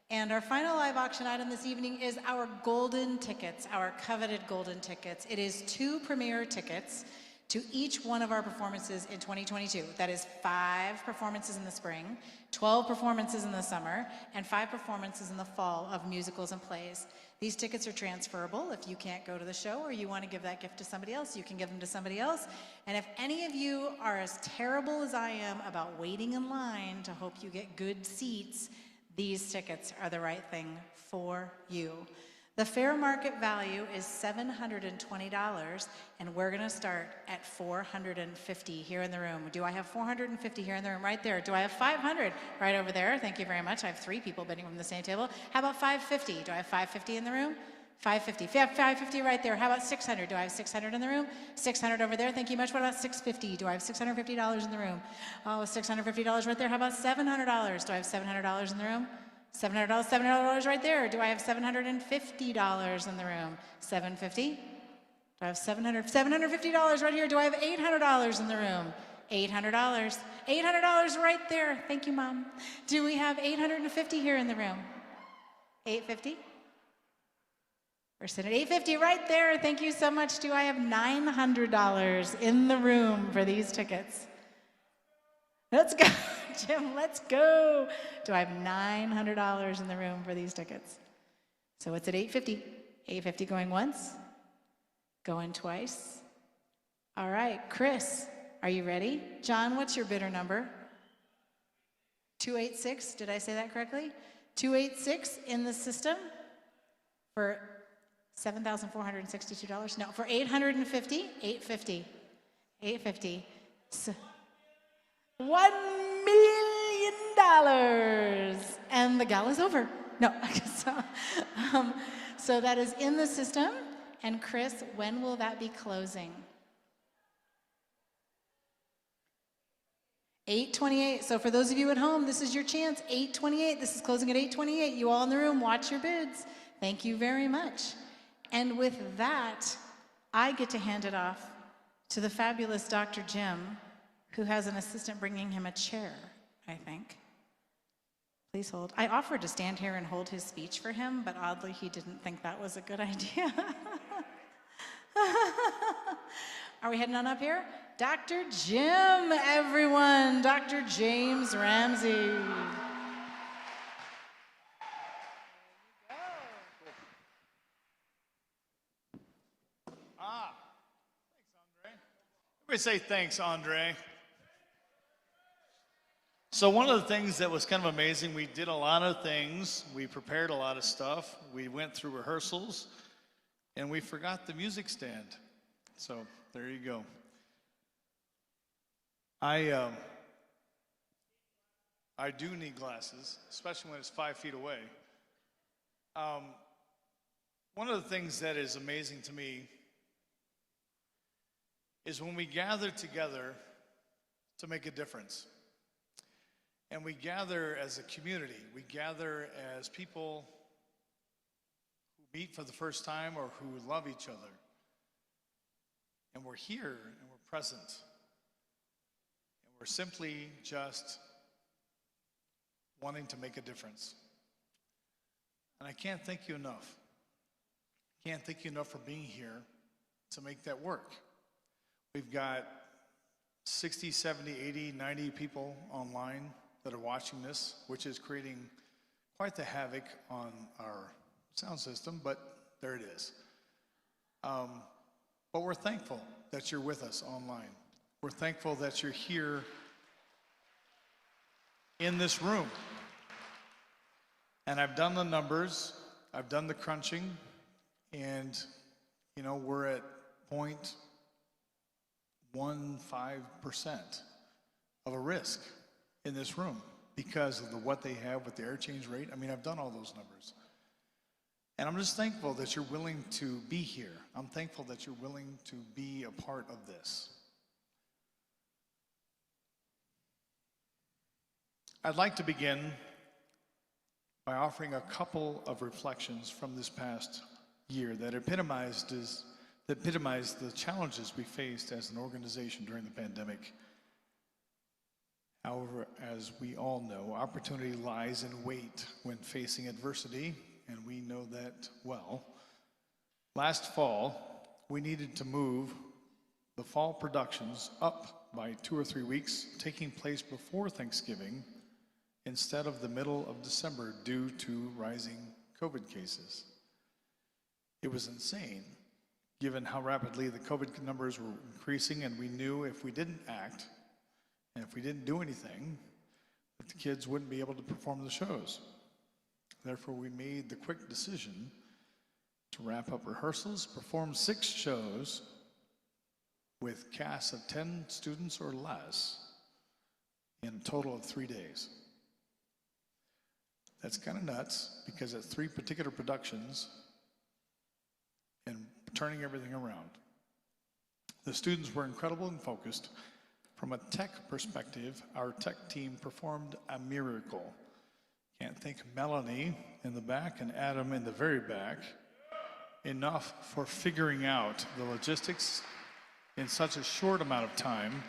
And our final live auction item this evening is our golden tickets, our coveted golden tickets. It is 2 premier tickets to each one of our performances in 2022. That is 5 performances in the spring, 12 performances in the summer, and 5 performances in the fall of musicals and plays. These tickets are transferable. If you can't go to the show or you want to give that gift to somebody else, you can give them to somebody else. And if any of you are as terrible as I am about waiting in line to hope you get good seats, these tickets are the right thing for you. The fair market value is $720, and we're going to start at $450 here in the room. Do I have 450 here in the room? Right there. Do I have 500 right over there? Thank you very much. I have 3 people bidding from the same table. How about 550? Do I have 550 in the room? 550. If you have 550 right there, how about 600? Do I have 600 in the room? 600 over there. Thank you much. What about 650? Do I have $650 in the room? Oh, $650 right there. How about $700? Do I have $700 in the room? $700 right there. Do I have $750 in the room? 750? Do I have $750 right here? Do I have $800 in the room? $800. $800 right there. Thank you, Mom. Do we have 850 here in the room? 850? We're sitting at 850 right there. Thank you so much. Do I have $900 in the room for these tickets? Let's go, Jim, let's go. Do I have $900 in the room for these tickets? So it's at 850. 850 going once, going twice. All right, Chris, are you ready? John, what's your bidder number? 286, did I say that correctly? 286 in the system for $7,462. No, for 850, 850, 850. So, $1 million, and the gala's over. No, so that is in the system. And Chris, when will that be closing? 8:28. So for those of you at home, this is your chance. 8:28. This is closing at 8:28. You all in the room, watch your bids. Thank you very much. And with that, I get to hand it off to the fabulous Dr. Jim, who has an assistant bringing him a chair, I think. Please hold. I offered to stand here and hold his speech for him, but oddly he didn't think that was a good idea. Are we heading on up here? Dr. Jim, everyone. Dr. James Ramsey. Everybody say thanks, Andre. So one of the things that was kind of amazing, we did a lot of things. We prepared a lot of stuff. We went through rehearsals, and we forgot the music stand. So there you go. I do need glasses, especially when it's 5 feet away. One of the things that is amazing to me is when we gather together to make a difference. And we gather as a community. We gather as people who meet for the first time or who love each other. And we're here and we're present. And we're simply just wanting to make a difference. And I can't thank you enough. I can't thank you enough for being here to make that work. We've got 60, 70, 80, 90 people online that are watching this, which is creating quite the havoc on our sound system, but there it is. But we're thankful that you're with us online. We're thankful that you're here in this room. And I've done the numbers, I've done the crunching, and you know, we're at 0.15% of a risk in this room because of what they have with the air change rate. I mean, I've done all those numbers. And I'm just thankful that you're willing to be here. I'm thankful that you're willing to be a part of this. I'd like to begin by offering a couple of reflections from this past year that epitomized the challenges we faced as an organization during the pandemic. However, as we all know, opportunity lies in wait when facing adversity, and we know that well. Last fall, we needed to move the fall productions up by 2 or 3 weeks, taking place before Thanksgiving instead of the middle of December due to rising COVID cases. It was insane, given how rapidly the COVID numbers were increasing, and we knew if we didn't act, and if we didn't do anything, that the kids wouldn't be able to perform the shows. Therefore, we made the quick decision to wrap up rehearsals, perform 6 shows with casts of 10 students or less in a total of 3 days. That's kind of nuts because it's 3 particular productions and turning everything around. The students were incredible and focused. From a tech perspective, our tech team performed a miracle. Can't thank Melanie in the back and Adam in the very back enough for figuring out the logistics in such a short amount of time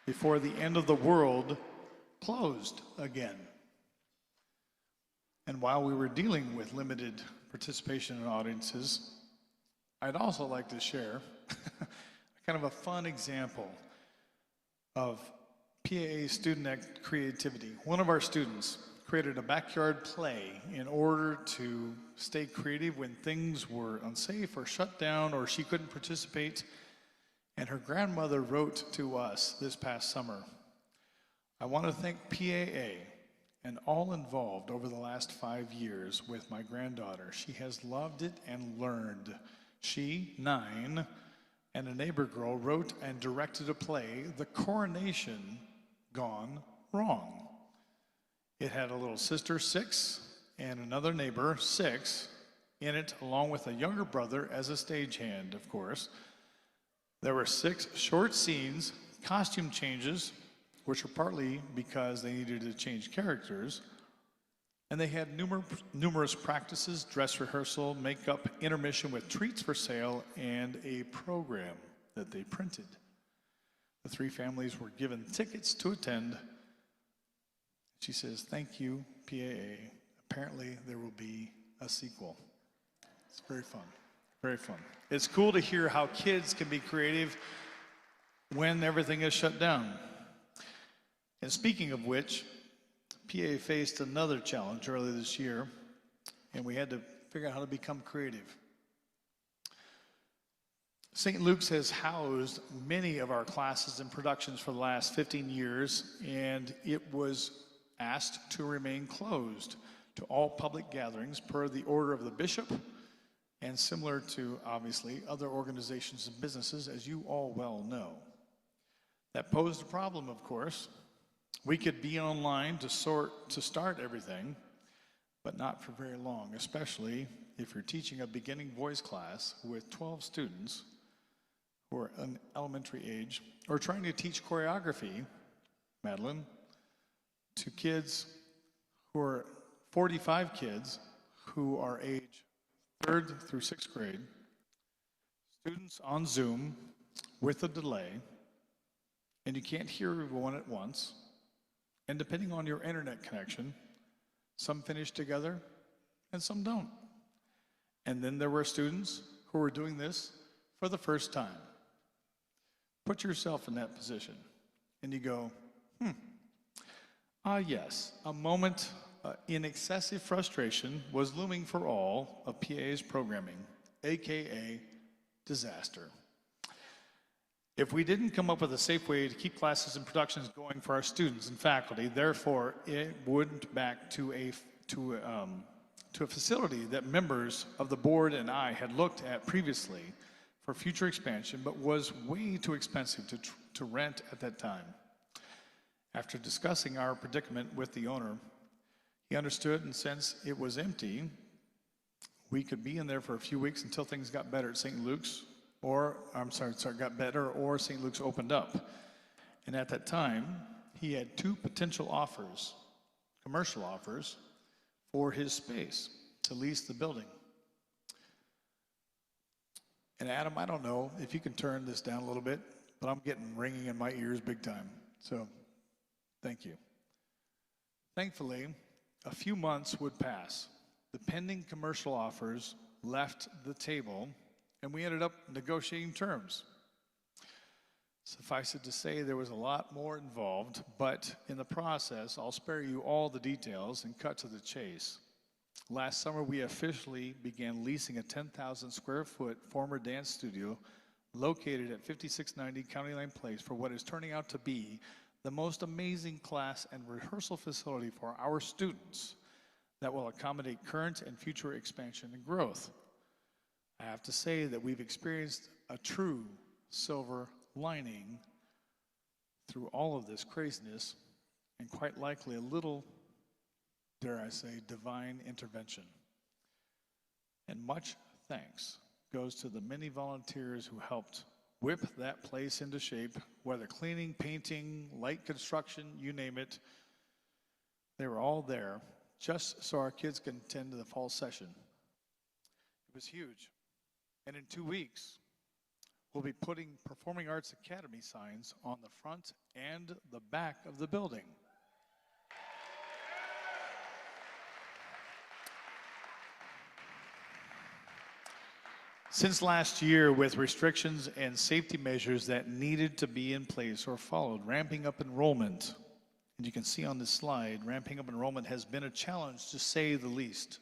before the end of the world closed again. And while we were dealing with limited participation in audiences, I'd also like to share kind of a fun example of PAA student creativity. One of our students created a backyard play in order to stay creative when things were unsafe or shut down or she couldn't participate. And her grandmother wrote to us this past summer, "I want to thank PAA and all involved over the last 5 years with my granddaughter. She has loved it and learned. She, 9, and a neighbor girl wrote and directed a play, The Coronation Gone Wrong. It had a little sister, 6, and another neighbor, 6, in it, along with a younger brother as a stagehand, of course. There were 6 short scenes, costume changes, which were partly because they needed to change characters, and they had numerous practices, dress rehearsal, makeup, intermission with treats for sale, and a program that they printed. The 3 families were given tickets to attend. She says, "Thank you, PAA. Apparently there will be a sequel." It's very fun, very fun. It's cool to hear how kids can be creative when everything is shut down. And speaking of which, PA faced another challenge earlier this year, and we had to figure out how to become creative. St. Luke's has housed many of our classes and productions for the last 15 years, and it was asked to remain closed to all public gatherings per the order of the bishop, and similar to, obviously, other organizations and businesses, as you all well know. That posed a problem, of course. We could be online to start everything, but not for very long, especially if you're teaching a beginning voice class with 12 students who are an elementary age, or trying to teach choreography, Madeline, to kids who are 45 kids who are age 3rd through 6th grade, students on Zoom with a delay, and you can't hear everyone at once. And depending on your internet connection, some finish together and some don't. And then there were students who were doing this for the first time. Put yourself in that position and you go, yes, a moment in excessive frustration was looming for all of PA's programming, AKA disaster. If we didn't come up with a safe way to keep classes and productions going for our students and faculty, therefore it went back to a facility that members of the board and I had looked at previously for future expansion, but was way too expensive to rent at that time. After discussing our predicament with the owner, he understood, and since it was empty, we could be in there for a few weeks until things got better at St. Luke's, got better, or St. Luke's opened up. And at that time, he had 2 potential offers, commercial offers, for his space to lease the building. And Adam, I don't know if you can turn this down a little bit, but I'm getting ringing in my ears big time. So, thank you. Thankfully, a few months would pass. The pending commercial offers left the table, and we ended up negotiating terms. Suffice it to say, there was a lot more involved, but in the process, I'll spare you all the details and cut to the chase. Last summer, we officially began leasing a 10,000 square foot former dance studio located at 5690 County Line Place for what is turning out to be the most amazing class and rehearsal facility for our students that will accommodate current and future expansion and growth. I have to say that we've experienced a true silver lining through all of this craziness, and quite likely a little, dare I say, divine intervention. And much thanks goes to the many volunteers who helped whip that place into shape, whether cleaning, painting, light construction, you name it. They were all there just so our kids can attend the fall session. It was huge. And in 2 weeks, we'll be putting Performing Arts Academy signs on the front and the back of the building. Since last year, with restrictions and safety measures that needed to be in place or followed, ramping up enrollment, and you can see on this slide, ramping up enrollment has been a challenge to say the least.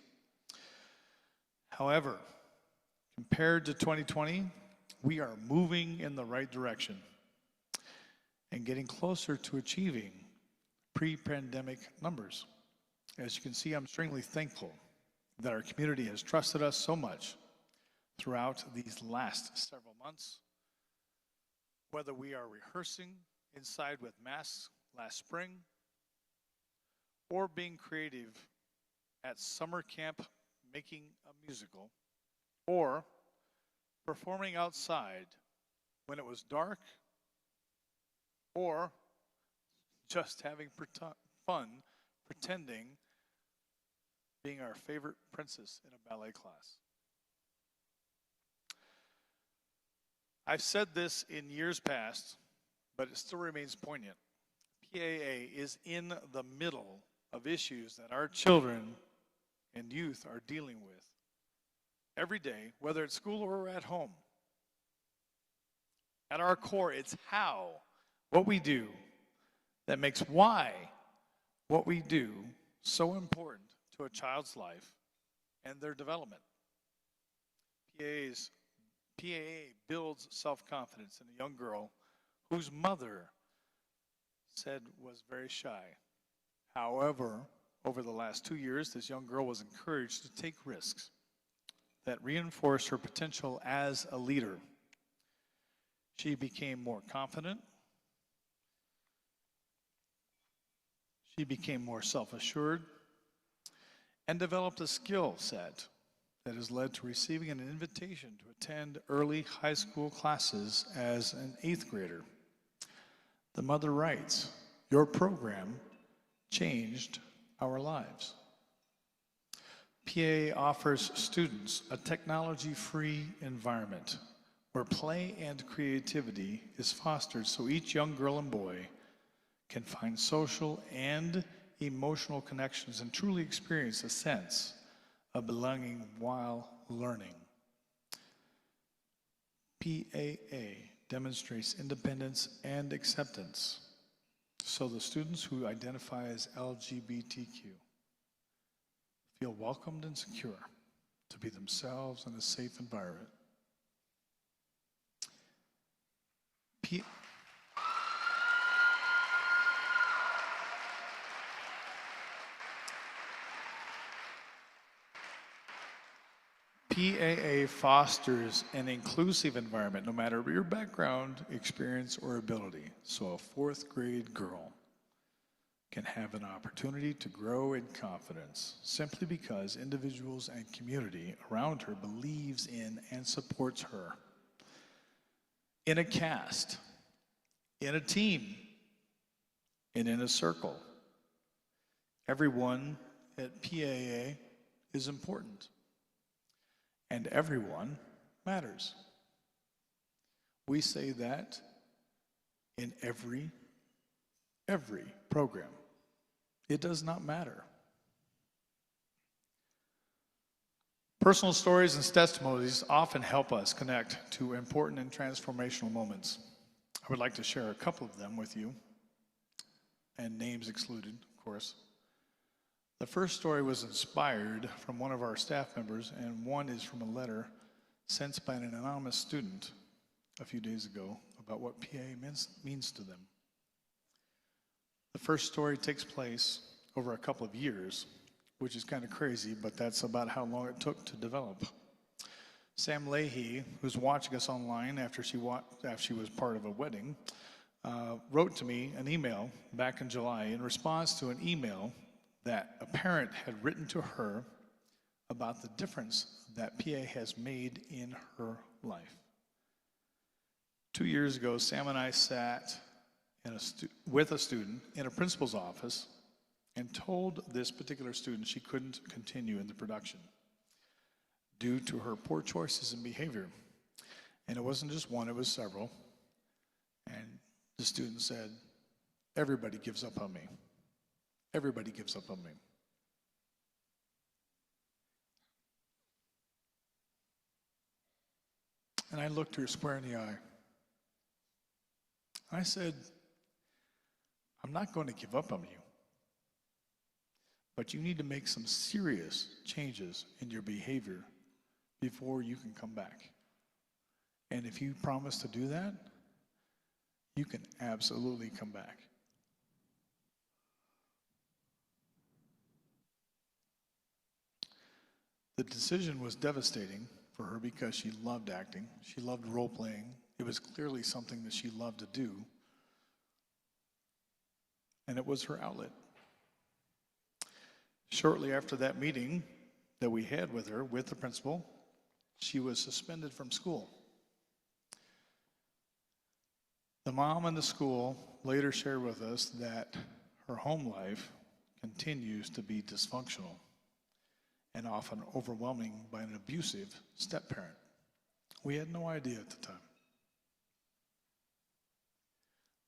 However, compared to 2020, we are moving in the right direction and getting closer to achieving pre-pandemic numbers. As you can see, I'm extremely thankful that our community has trusted us so much throughout these last several months. Whether we are rehearsing inside with masks last spring, or being creative at summer camp making a musical, or performing outside when it was dark, or just having fun pretending being our favorite princess in a ballet class. I've said this in years past, but it still remains poignant. PAA is in the middle of issues that our children and youth are dealing with every day, whether at school or at home. At our core, it's how, what we do, that makes why what we do so important to a child's life and their development. PAA builds self-confidence in a young girl whose mother said was very shy. However, over the last 2 years, this young girl was encouraged to take risks that reinforced her potential as a leader. She became more confident. She became more self-assured and developed a skill set that has led to receiving an invitation to attend early high school classes as an 8th grader. The mother writes, "Your program changed our lives." PAA offers students a technology-free environment where play and creativity is fostered so each young girl and boy can find social and emotional connections and truly experience a sense of belonging while learning. PAA demonstrates independence and acceptance, so the students who identify as LGBTQ feel welcomed and secure to be themselves in a safe environment. PAA fosters an inclusive environment no matter your background, experience, or ability. So a 4th grade girl can have an opportunity to grow in confidence simply because individuals and community around her believes in and supports her. In a cast, in a team, and in a circle, everyone at PAA is important. And everyone matters. We say that in every program. It does not matter. Personal stories and testimonies often help us connect to important and transformational moments. I would like to share a couple of them with you, and names excluded, of course. The first story was inspired from one of our staff members, and one is from a letter sent by an anonymous student a few days ago about what PAA means to them. The first story takes place over a couple of years, which is kind of crazy, but that's about how long it took to develop. Sam Leahy, who's watching us online after she was part of a wedding, wrote to me an email back in July in response to an email that a parent had written to her about the difference that PA has made in her life. 2 years ago, Sam and I sat with a student in a principal's office and told this particular student she couldn't continue in the production due to her poor choices in behavior. And it wasn't just one, it was several. And the student said, "Everybody gives up on me. Everybody gives up on me." And I looked her square in the eye. I said, "I'm not going to give up on you, but you need to make some serious changes in your behavior before you can come back. And if you promise to do that, you can absolutely come back." The decision was devastating for her because she loved acting. She loved role playing. It was clearly something that she loved to do. And it was her outlet. Shortly after that meeting that we had with her, with the principal, she was suspended from school. The mom and the school later shared with us that her home life continues to be dysfunctional and often overwhelming by an abusive step-parent. We had no idea at the time.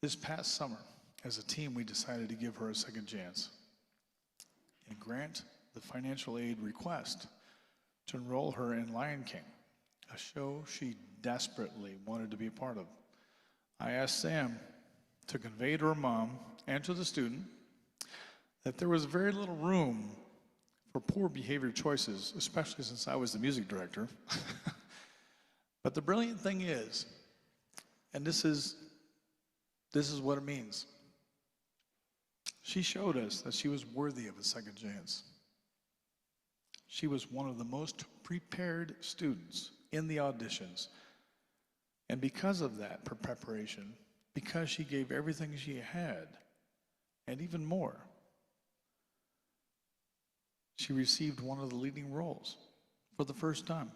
This past summer, as a team, we decided to give her a second chance and grant the financial aid request to enroll her in Lion King, a show she desperately wanted to be a part of. I asked Sam to convey to her mom and to the student that there was very little room for poor behavior choices, especially since I was the music director. But the brilliant thing is, and this is what it means, she showed us that she was worthy of a second chance. She was one of the most prepared students in the auditions. And because of that preparation, because she gave everything she had, and even more, she received one of the leading roles for the first time.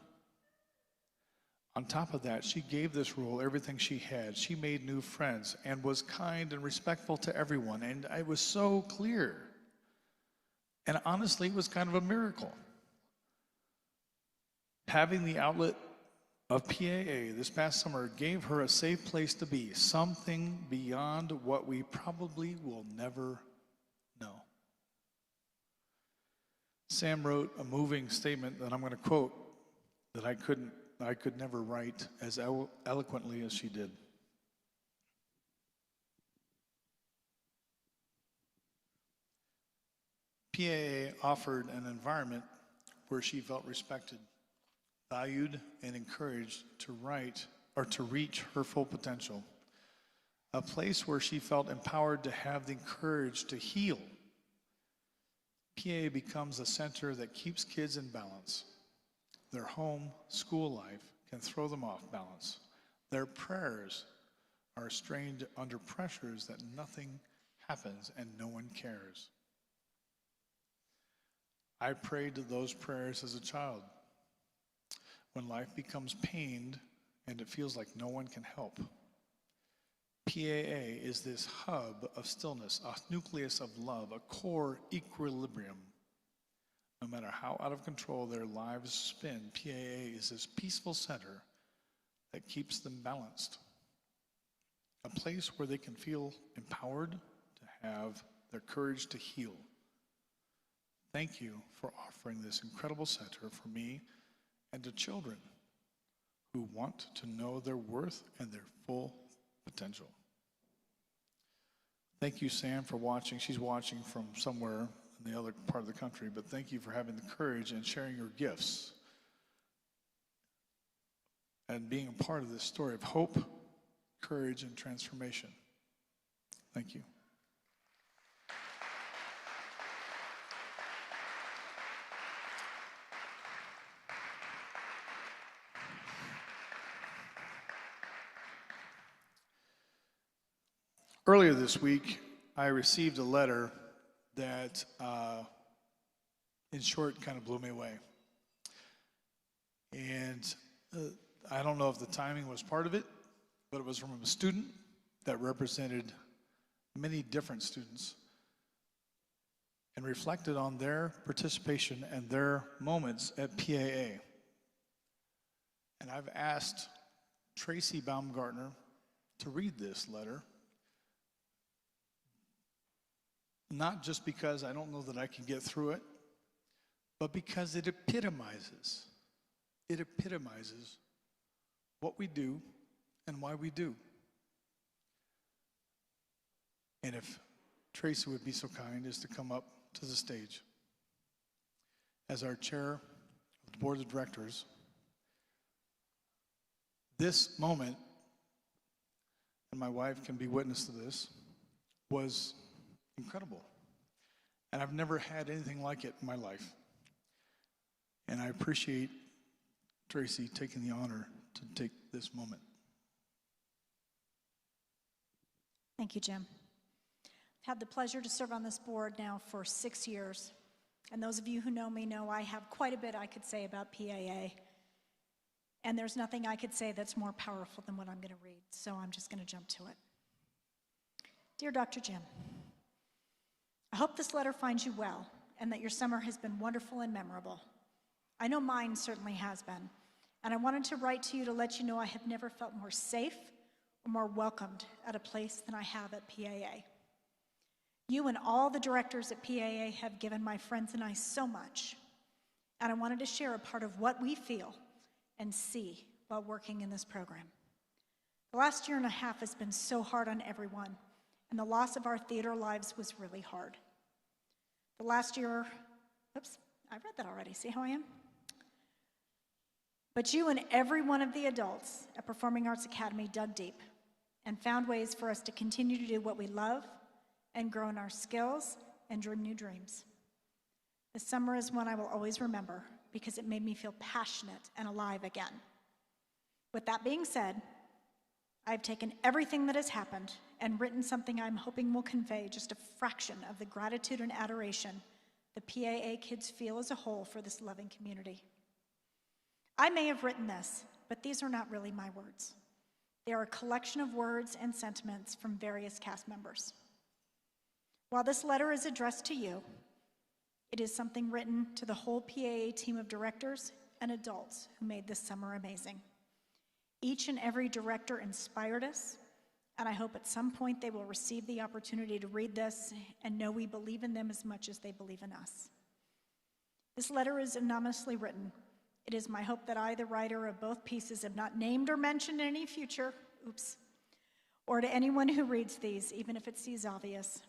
On top of that, she gave this role everything she had. She made new friends and was kind and respectful to everyone. And it was so clear. And honestly, it was kind of a miracle. Having the outlet of PAA this past summer gave her a safe place to be, something beyond what we probably will never know. Sam wrote a moving statement that I'm going to quote that I could never write as eloquently as she did. PAA offered an environment where she felt respected, valued, and encouraged to reach her full potential. A place where she felt empowered to have the courage to heal. PAA becomes a center that keeps kids in balance. Their home, school life can throw them off balance. Their prayers are strained under pressures that nothing happens and no one cares. I prayed those prayers as a child. When life becomes pained and it feels like no one can help. PAA is this hub of stillness, a nucleus of love, a core equilibrium. No matter how out of control their lives spin, PAA is this peaceful center that keeps them balanced. A place where they can feel empowered to have their courage to heal. Thank you for offering this incredible center for me and to children who want to know their worth and their full potential. Thank you, Sam, for watching. She's watching from somewhere in the other part of the country, but thank you for having the courage and sharing your gifts and being a part of this story of hope, courage, and transformation. Thank you. Earlier this week, I received a letter that, in short, kind of blew me away. And I don't know if the timing was part of it, but it was from a student that represented many different students and reflected on their participation and their moments at PAA. And I've asked Tracy Baumgartner to read this letter, not just because I don't know that I can get through it, but because it epitomizes what we do and why we do. And if Tracy would be so kind as to come up to the stage as our chair of the board of directors, this moment, and my wife can be witness to this, was incredible. And I've never had anything like it in my life. And I appreciate Tracy taking the honor to take this moment. Thank you, Jim. I've had the pleasure to serve on this board now for 6 years. And those of you who know me know I have quite a bit I could say about PAA. And there's nothing I could say that's more powerful than what I'm going to read. So I'm just going to jump to it. Dear Dr. Jim, I hope this letter finds you well and that your summer has been wonderful and memorable. I know mine certainly has been, and I wanted to write to you to let you know I have never felt more safe or more welcomed at a place than I have at PAA. You and all the directors at PAA have given my friends and I so much, and I wanted to share a part of what we feel and see while working in this program. The last year and a half has been so hard on everyone, and the loss of our theater lives was really hard. The last year, oops, I read that already, see how I am? But you and every one of the adults at Performing Arts Academy dug deep and found ways for us to continue to do what we love and grow in our skills and dream new dreams. This summer is one I will always remember because it made me feel passionate and alive again. With that being said, I've taken everything that has happened and written something I'm hoping will convey just a fraction of the gratitude and adoration the PAA kids feel as a whole for this loving community. I may have written this, but these are not really my words. They are a collection of words and sentiments from various cast members. While this letter is addressed to you, it is something written to the whole PAA team of directors and adults who made this summer amazing. Each and every director inspired us, and I hope at some point they will receive the opportunity to read this and know we believe in them as much as they believe in us. This letter is anonymously written. It is my hope that I, the writer of both pieces, am not named or mentioned in any future, or to anyone who reads these, even if it seems obvious.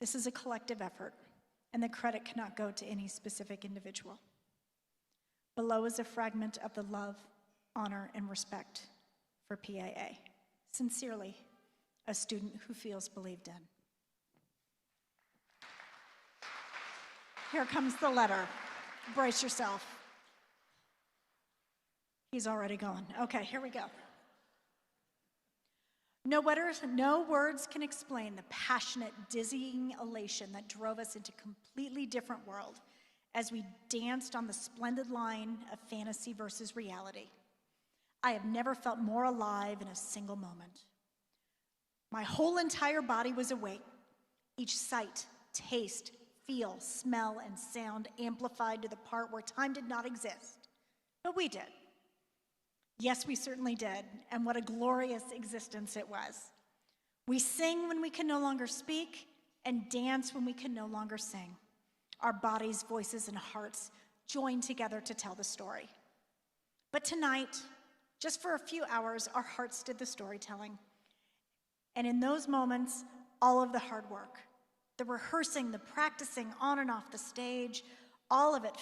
This is a collective effort, and the credit cannot go to any specific individual. Below is a fragment of the love, honor, and respect for PAA. Sincerely, a student who feels believed in. Here comes the letter. Brace yourself. He's already gone. Okay, here we go. No words can explain the passionate, dizzying elation that drove us into a completely different world as we danced on the splendid line of fantasy versus reality. I have never felt more alive in a single moment. My whole entire body was awake. Each sight, taste, feel, smell, and sound amplified to the part where time did not exist. But we did. Yes, we certainly did, and what a glorious existence it was. We sing when we can no longer speak, and dance when we can no longer sing. Our bodies, voices, and hearts joined together to tell the story. But tonight, just for a few hours, our hearts did the storytelling. And in those moments, all of the hard work, The rehearsing, the practicing on and off the stage, all of it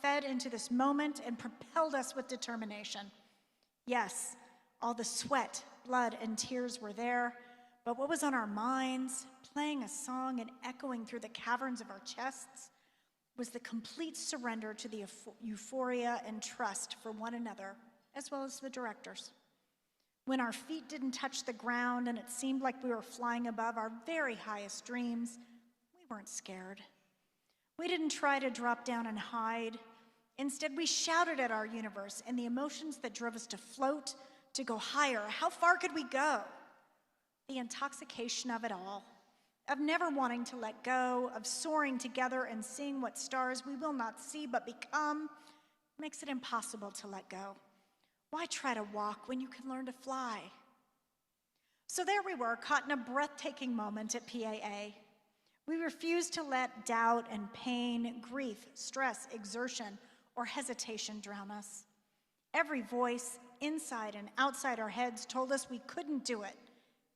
fed into this moment and propelled us with determination. Yes, all the sweat, blood, and tears were there, but what was on our minds, playing a song and echoing through the caverns of our chests, was the complete surrender to the euphoria and trust for one another, as well as the directors. When our feet didn't touch the ground and it seemed like we were flying above our very highest dreams, we weren't scared. We didn't try to drop down and hide. Instead, we shouted at our universe and the emotions that drove us to float, to go higher. How far could we go? The intoxication of it all, of never wanting to let go, of soaring together and seeing what stars we will not see but become, makes it impossible to let go. Why try to walk when you can learn to fly? So there we were, caught in a breathtaking moment at PAA. We refused to let doubt and pain, grief, stress, exertion, or hesitation drown us. Every voice, inside and outside our heads, told us we couldn't do it,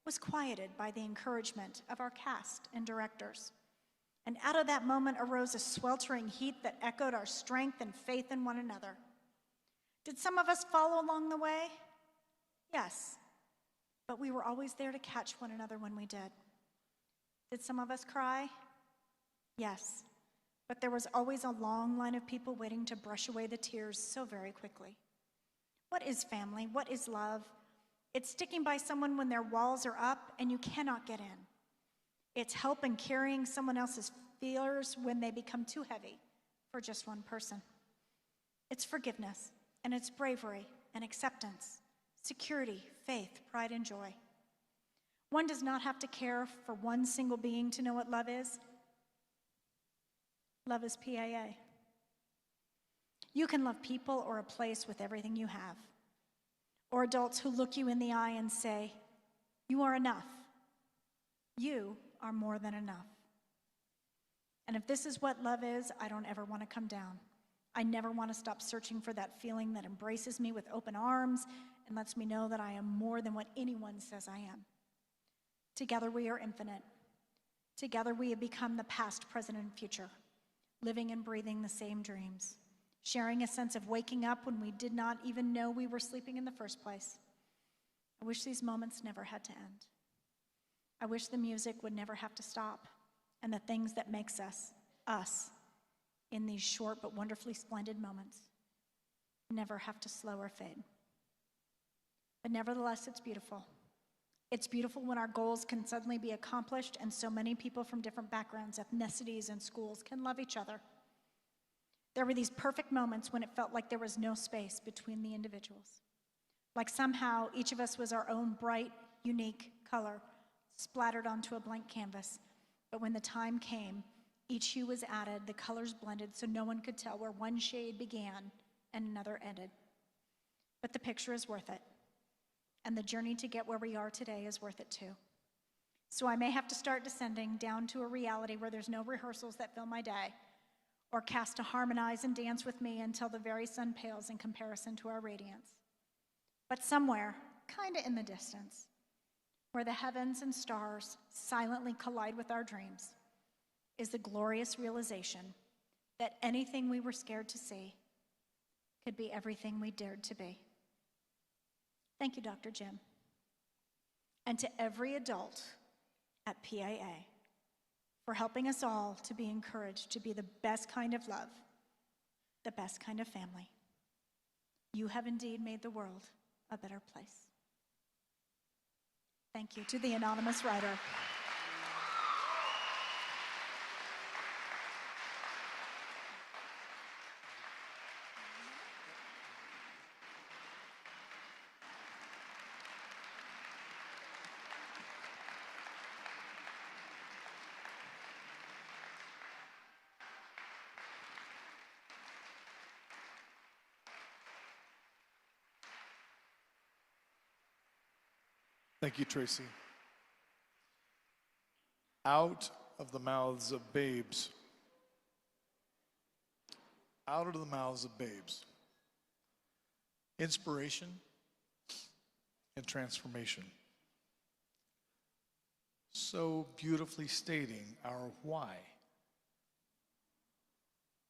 was quieted by the encouragement of our cast and directors. And out of that moment arose a sweltering heat that echoed our strength and faith in one another. Did some of us follow along the way? Yes, but we were always there to catch one another when we did. Did some of us cry? Yes, but there was always a long line of people waiting to brush away the tears so very quickly. What is family? What is love? It's sticking by someone when their walls are up and you cannot get in. It's help in carrying someone else's fears when they become too heavy for just one person. It's forgiveness, and it's bravery and acceptance, security, faith, pride, and joy. One does not have to care for one single being to know what love is. Love is PAA. You can love people or a place with everything you have. Or adults who look you in the eye and say, "You are enough. You are more than enough." And if this is what love is, I don't ever want to come down. I never want to stop searching for that feeling that embraces me with open arms and lets me know that I am more than what anyone says I am. Together we are infinite. Together we have become the past, present, and future, living and breathing the same dreams, sharing a sense of waking up when we did not even know we were sleeping in the first place. I wish these moments never had to end. I wish the music would never have to stop, and the things that makes us, us, in these short but wonderfully splendid moments, never have to slow or fade. But nevertheless, it's beautiful. It's beautiful when our goals can suddenly be accomplished and so many people from different backgrounds, ethnicities, and schools can love each other. There were these perfect moments when it felt like there was no space between the individuals. Like somehow each of us was our own bright, unique color splattered onto a blank canvas. But when the time came, each hue was added, the colors blended so no one could tell where one shade began and another ended. But the picture is worth it. And the journey to get where we are today is worth it too. So I may have to start descending down to a reality where there's no rehearsals that fill my day, or cast to harmonize and dance with me until the very sun pales in comparison to our radiance. But somewhere, kinda in the distance, where the heavens and stars silently collide with our dreams, is the glorious realization that anything we were scared to see could be everything we dared to be. Thank you, Dr. Jim. And to every adult at PAA for helping us all to be encouraged to be the best kind of love, the best kind of family. You have indeed made the world a better place. Thank you to the anonymous writer. Thank you, Tracy. Out of the mouths of babes. Out of the mouths of babes. Inspiration and transformation. so beautifully stating our why.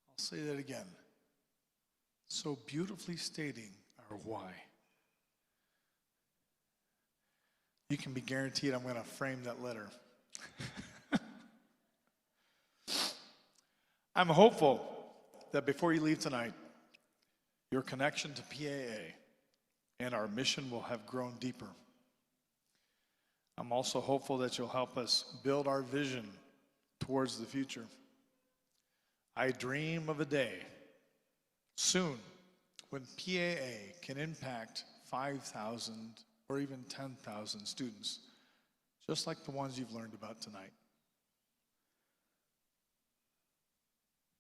I'll say that again. So beautifully stating our why. You can be guaranteed I'm going to frame that letter. I'm hopeful that before you leave tonight, your connection to PAA and our mission will have grown deeper. I'm also hopeful that you'll help us build our vision towards the future. I dream of a day soon when PAA can impact 5,000 or even 10,000 students, just like the ones you've learned about tonight.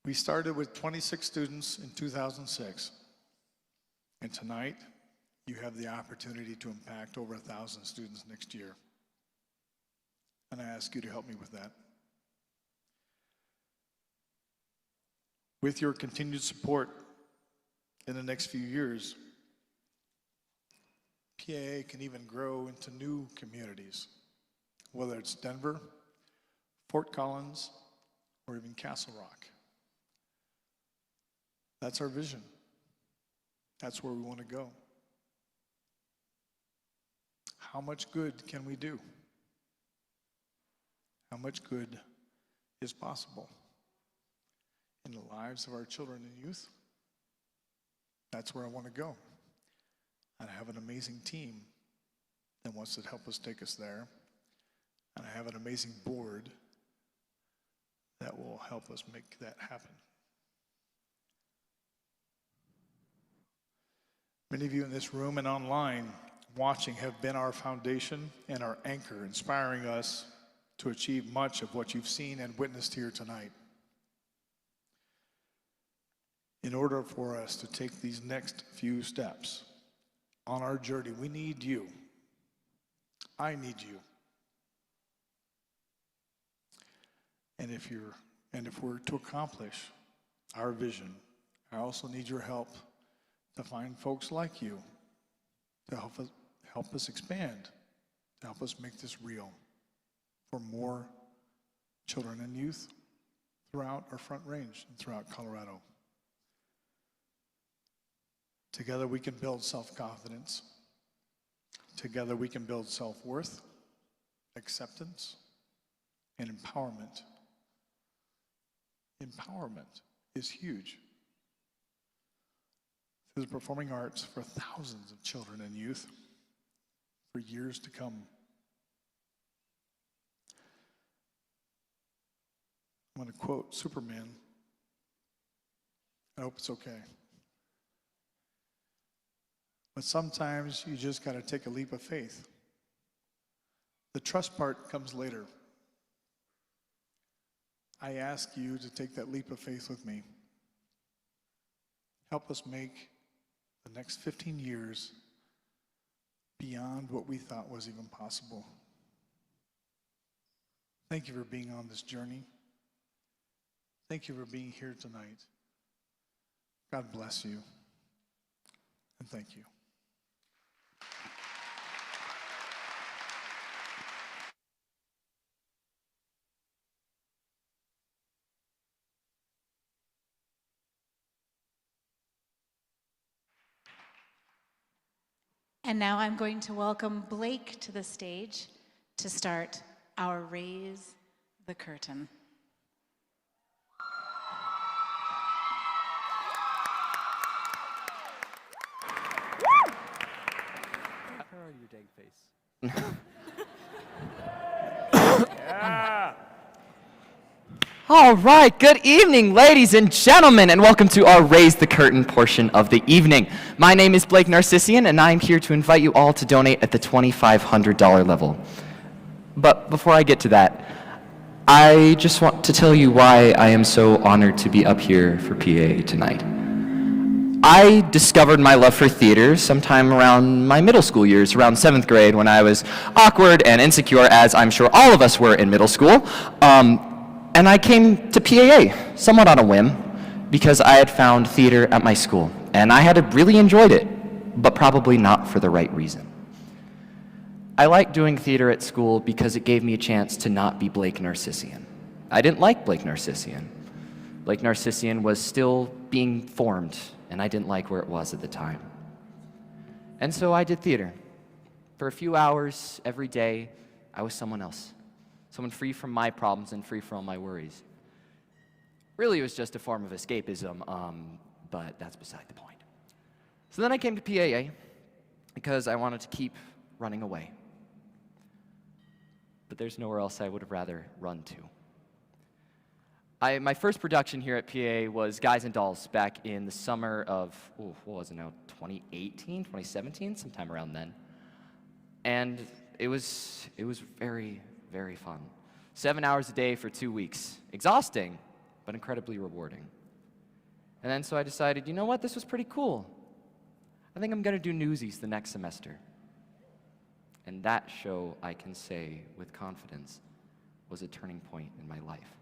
We started with 26 students in 2006, and tonight you have the opportunity to impact over 1,000 students next year. And I ask you to help me with that. With your continued support in the next few years, PAA can even grow into new communities, whether it's Denver, Fort Collins, or even Castle Rock. That's our vision. That's where we want to go. How much good can we do? How much good is possible in the lives of our children and youth? That's where I want to go. And I have an amazing team that wants to help us take us there. And I have an amazing board that will help us make that happen. Many of you in this room and online watching have been our foundation and our anchor, inspiring us to achieve much of what you've seen and witnessed here tonight. In order for us to take these next few steps on our journey, we need you. I need you. And if we're to accomplish our vision, I also need your help to find folks like you to help us expand, to help us make this real for more children and youth throughout our Front Range and throughout Colorado. Together we can build self-confidence. Together we can build self-worth, acceptance, and empowerment. Empowerment is huge. Through the performing arts for thousands of children and youth for years to come. I'm going to quote Superman. I hope it's okay. But sometimes you just got to take a leap of faith. The trust part comes later. I ask you to take that leap of faith with me. Help us make the next 15 years beyond what we thought was even possible. Thank you for being on this journey. Thank you for being here tonight. God bless you, and thank you. And now I'm going to welcome Blake to the stage to start our Raise the Curtain. Where are your dang face? Yeah. All right, good evening, ladies and gentlemen, and welcome to our Raise the Curtain portion of the evening. My name is Blake Narcissian, and I'm here to invite you all to donate at the $2,500 level. But before I get to that, I just want to tell you why I am so honored to be up here for PAA tonight. I discovered my love for theater sometime around my middle school years, around 7th grade, when I was awkward and insecure, as I'm sure all of us were in middle school. And I came to PAA somewhat on a whim because I had found theater at my school, and I had really enjoyed it, but probably not for the right reason. I liked doing theater at school because it gave me a chance to not be Blake Narcissian. I didn't like Blake Narcissian. Blake Narcissian was still being formed, and I didn't like where it was at the time. And so I did theater. For a few hours every day, I was someone else. Someone free from my problems and free from all my worries. Really, it was just a form of escapism, but that's beside the point. So then I came to PAA because I wanted to keep running away. But there's nowhere else I would have rather run to. My first production here at PAA was Guys and Dolls back in the summer of, what was it now, 2018, 2017, sometime around then. And it was very, very fun. 7 hours a day for 2 weeks. Exhausting, but incredibly rewarding. And then so I decided, you know what, this was pretty cool. I think I'm going to do Newsies the next semester. And that show, I can say with confidence, was a turning point in my life.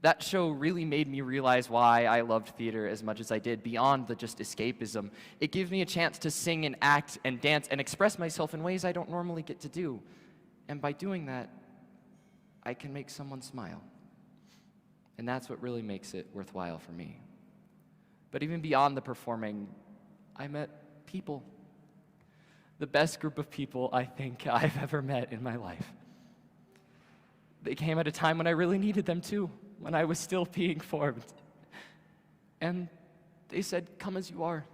That show really made me realize why I loved theater as much as I did, beyond the just escapism. It gives me a chance to sing and act and dance and express myself in ways I don't normally get to do. And by doing that, I can make someone smile. And that's what really makes it worthwhile for me. But even beyond the performing, I met people. The best group of people I think I've ever met in my life. They came at a time when I really needed them too, when I was still being formed. And they said, come as you are,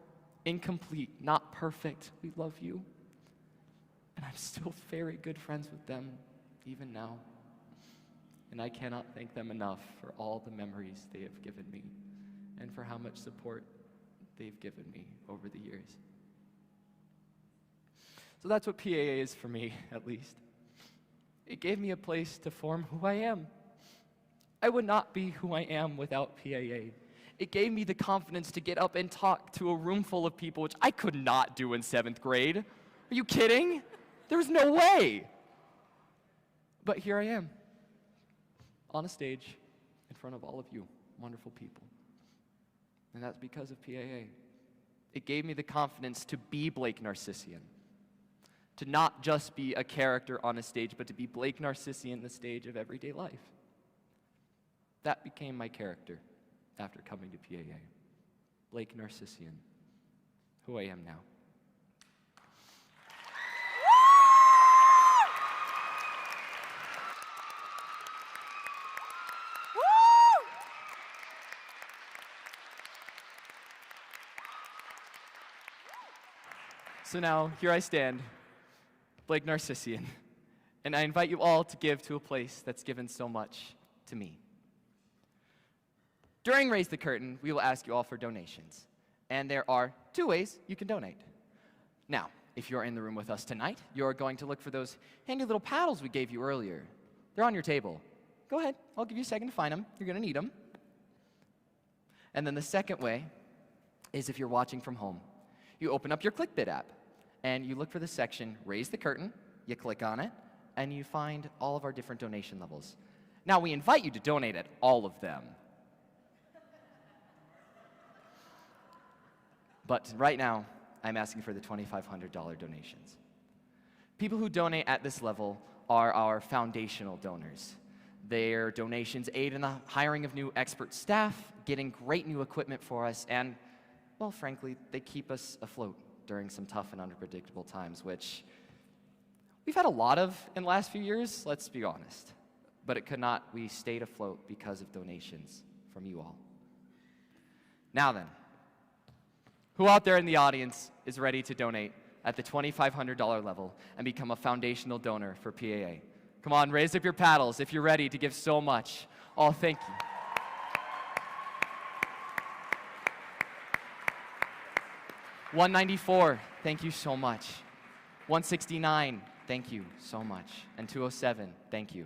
incomplete, not perfect, we love you. And I'm still very good friends with them, even now. And I cannot thank them enough for all the memories they have given me and for how much support they've given me over the years. So that's what PAA is for me, at least. It gave me a place to form who I am. I would not be who I am without PAA. It gave me the confidence to get up and talk to a room full of people, which I could not do in 7th grade. Are you kidding? There's no way. But here I am, on a stage, in front of all of you, wonderful people. And that's because of PAA. It gave me the confidence to be Blake Narcissian. To not just be a character on a stage, but to be Blake Narcissian, the stage of everyday life. That became my character after coming to PAA. Blake Narcissian, who I am now. So now, here I stand, Blake Narcissian, and I invite you all to give to a place that's given so much to me. During Raise the Curtain, we will ask you all for donations, and there are 2 ways you can donate. Now, if you're in the room with us tonight, you're going to look for those handy little paddles we gave you earlier. They're on your table. Go ahead, I'll give you a second to find them. You're going to need them. And then the second way is if you're watching from home. You open up your ClickBit app, and you look for the section, Raise the Curtain, you click on it, and you find all of our different donation levels. Now, we invite you to donate at all of them. But right now, I'm asking for the $2,500 donations. People who donate at this level are our foundational donors. Their donations aid in the hiring of new expert staff, getting great new equipment for us, and, well, frankly, they keep us afloat during some tough and unpredictable times, which we've had a lot of in the last few years, let's be honest. But we stayed afloat because of donations from you all. Now then, who out there in the audience is ready to donate at the $2,500 level and become a foundational donor for PAA? Come on, raise up your paddles if you're ready to give so much. Oh, thank you. $194, thank you so much. $169, thank you so much. And $207, thank you.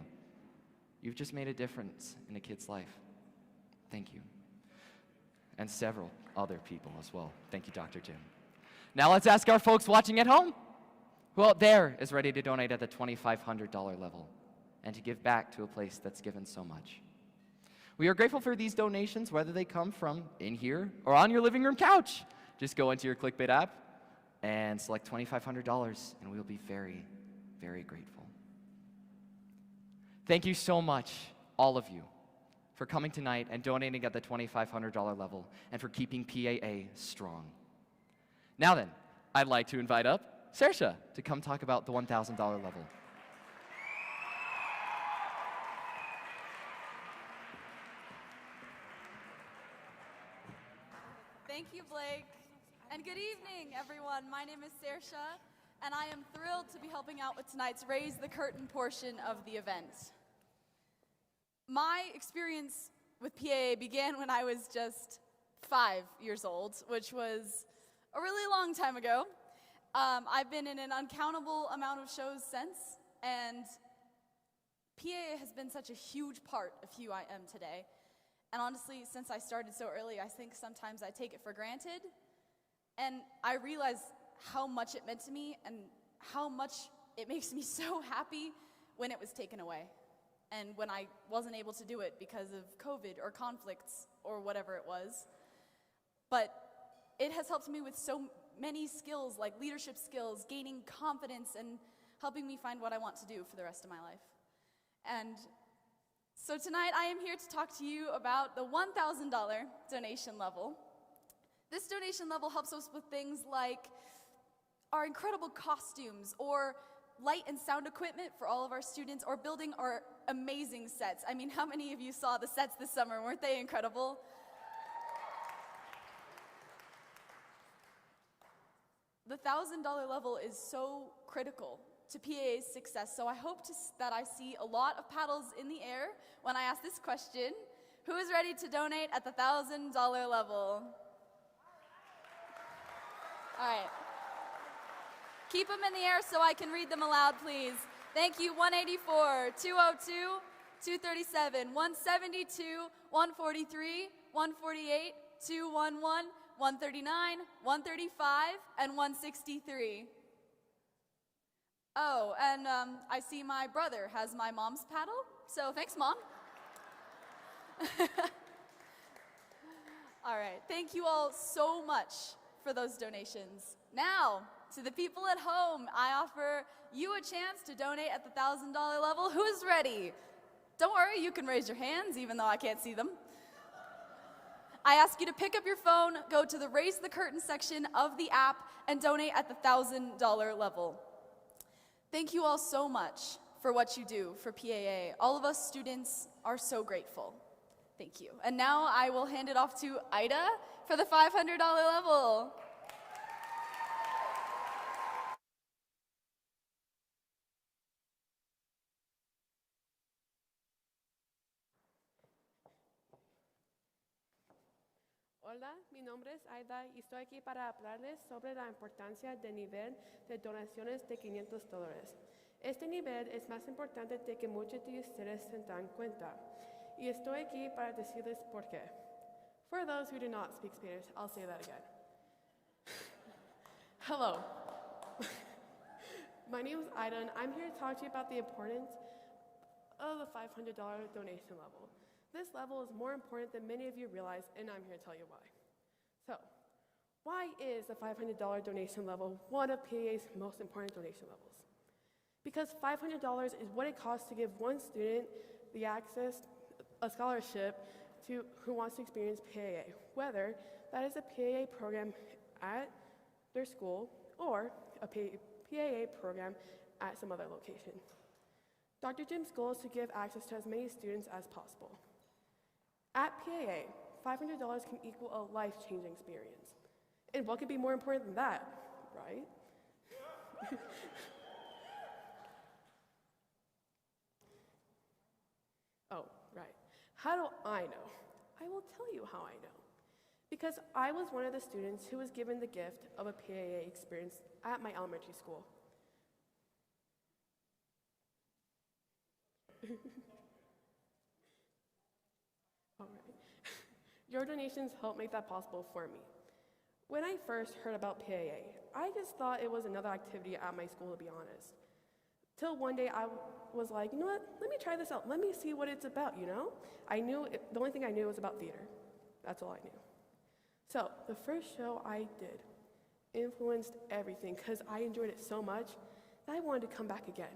You've just made a difference in a kid's life. Thank you. And several other people as well. Thank you, Dr. Jim. Now let's ask our folks watching at home, who out there is ready to donate at the $2,500 level and to give back to a place that's given so much. We are grateful for these donations, whether they come from in here or on your living room couch. Just go into your ClickBit app, and select $2,500, and we'll be very, very grateful. Thank you so much, all of you, for coming tonight and donating at the $2,500 level and for keeping PAA strong. Now then, I'd like to invite up Saoirse to come talk about the $1,000 level. Thank you, Blake. And good evening, everyone. My name is Saoirse, and I am thrilled to be helping out with tonight's Raise the Curtain portion of the event. My experience with PAA began when I was just 5 years old, which was a really long time ago. I've been in an uncountable amount of shows since, and PAA has been such a huge part of who I am today. And honestly, since I started so early, I think sometimes I take it for granted. And I realize how much it meant to me and how much it makes me so happy when it was taken away. And when I wasn't able to do it because of COVID or conflicts or whatever it was. But it has helped me with so many skills, like leadership skills, gaining confidence, and helping me find what I want to do for the rest of my life. And so tonight I am here to talk to you about the $1,000 donation level. This donation level helps us with things like our incredible costumes, or light and sound equipment for all of our students, or building our amazing sets. I mean, how many of you saw the sets this summer? Weren't they incredible? The $1,000 level is so critical to PAA's success, so I hope that I see a lot of paddles in the air when I ask this question. Who is ready to donate at the $1,000 level? All right. Keep them in the air so I can read them aloud, please. Thank you. 184, 202, 237, 172, 143, 148, 211, 139, 135, and 163. Oh, and I see my brother has my mom's paddle, so thanks, Mom. All right, thank you all so much for those donations. Now, to the people at home, I offer you a chance to donate at the $1,000 level. Who's ready? Don't worry, you can raise your hands even though I can't see them. I ask you to pick up your phone, go to the Raise the Curtain section of the app, and donate at the $1,000 level. Thank you all so much for what you do for PAA. All of us students are so grateful. Thank you. And now I will hand it off to Ida for the $500 level. Hola, mi nombre es Aida y estoy aquí para hablarles sobre la importancia del nivel de donaciones de $500. Este nivel es más importante de que muchos de ustedes se dan cuenta. Y estoy aquí para decirles por qué. For those who do not speak Spanish, I'll say that again. Hello. My name is Ida, and I'm here to talk to you about the importance of the $500 donation level. This level is more important than many of you realize, and I'm here to tell you why. So, why is the $500 donation level one of PAA's most important donation levels? Because $500 is what it costs to give one student the access, a scholarship, to who wants to experience PAA, whether that is a PAA program at their school or a PAA program at some other location. Dr. Jim's goal is to give access to as many students as possible. At PAA, $500 can equal a life-changing experience. And what could be more important than that, right? Oh, right. How do I know? I will tell you how I know. Because I was one of the students who was given the gift of a PAA experience at my elementary school. All right. Your donations help make that possible for me. When I first heard about PAA, I just thought it was another activity at my school, to be honest. Till one day I was like, you know what, let me try this out. Let me see what it's about, you know? The only thing I knew was about theater. That's all I knew. So the first show I did, influenced everything because I enjoyed it so much that I wanted to come back again.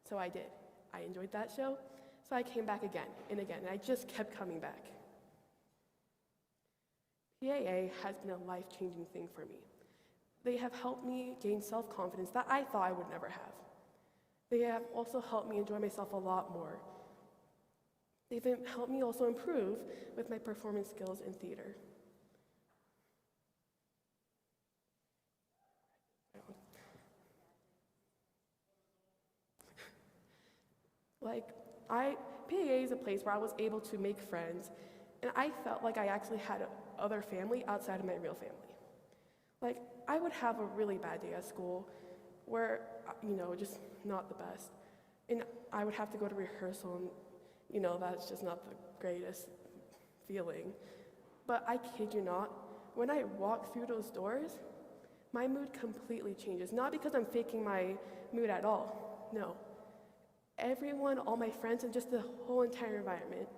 So I did. I enjoyed that show, so I came back again, and I just kept coming back. PAA has been a life-changing thing for me. They have helped me gain self-confidence that I thought I would never have. They have also helped me enjoy myself a lot more. They've helped me also improve with my performance skills in theater. PAA is a place where I was able to make friends, and I felt like I actually had other family outside of my real family. I would have a really bad day at school where, just not the best. And I would have to go to rehearsal, and, that's just not the greatest feeling. But I kid you not, when I walk through those doors, my mood completely changes. Not because I'm faking my mood at all, no. Everyone, all my friends, and just the whole entire environment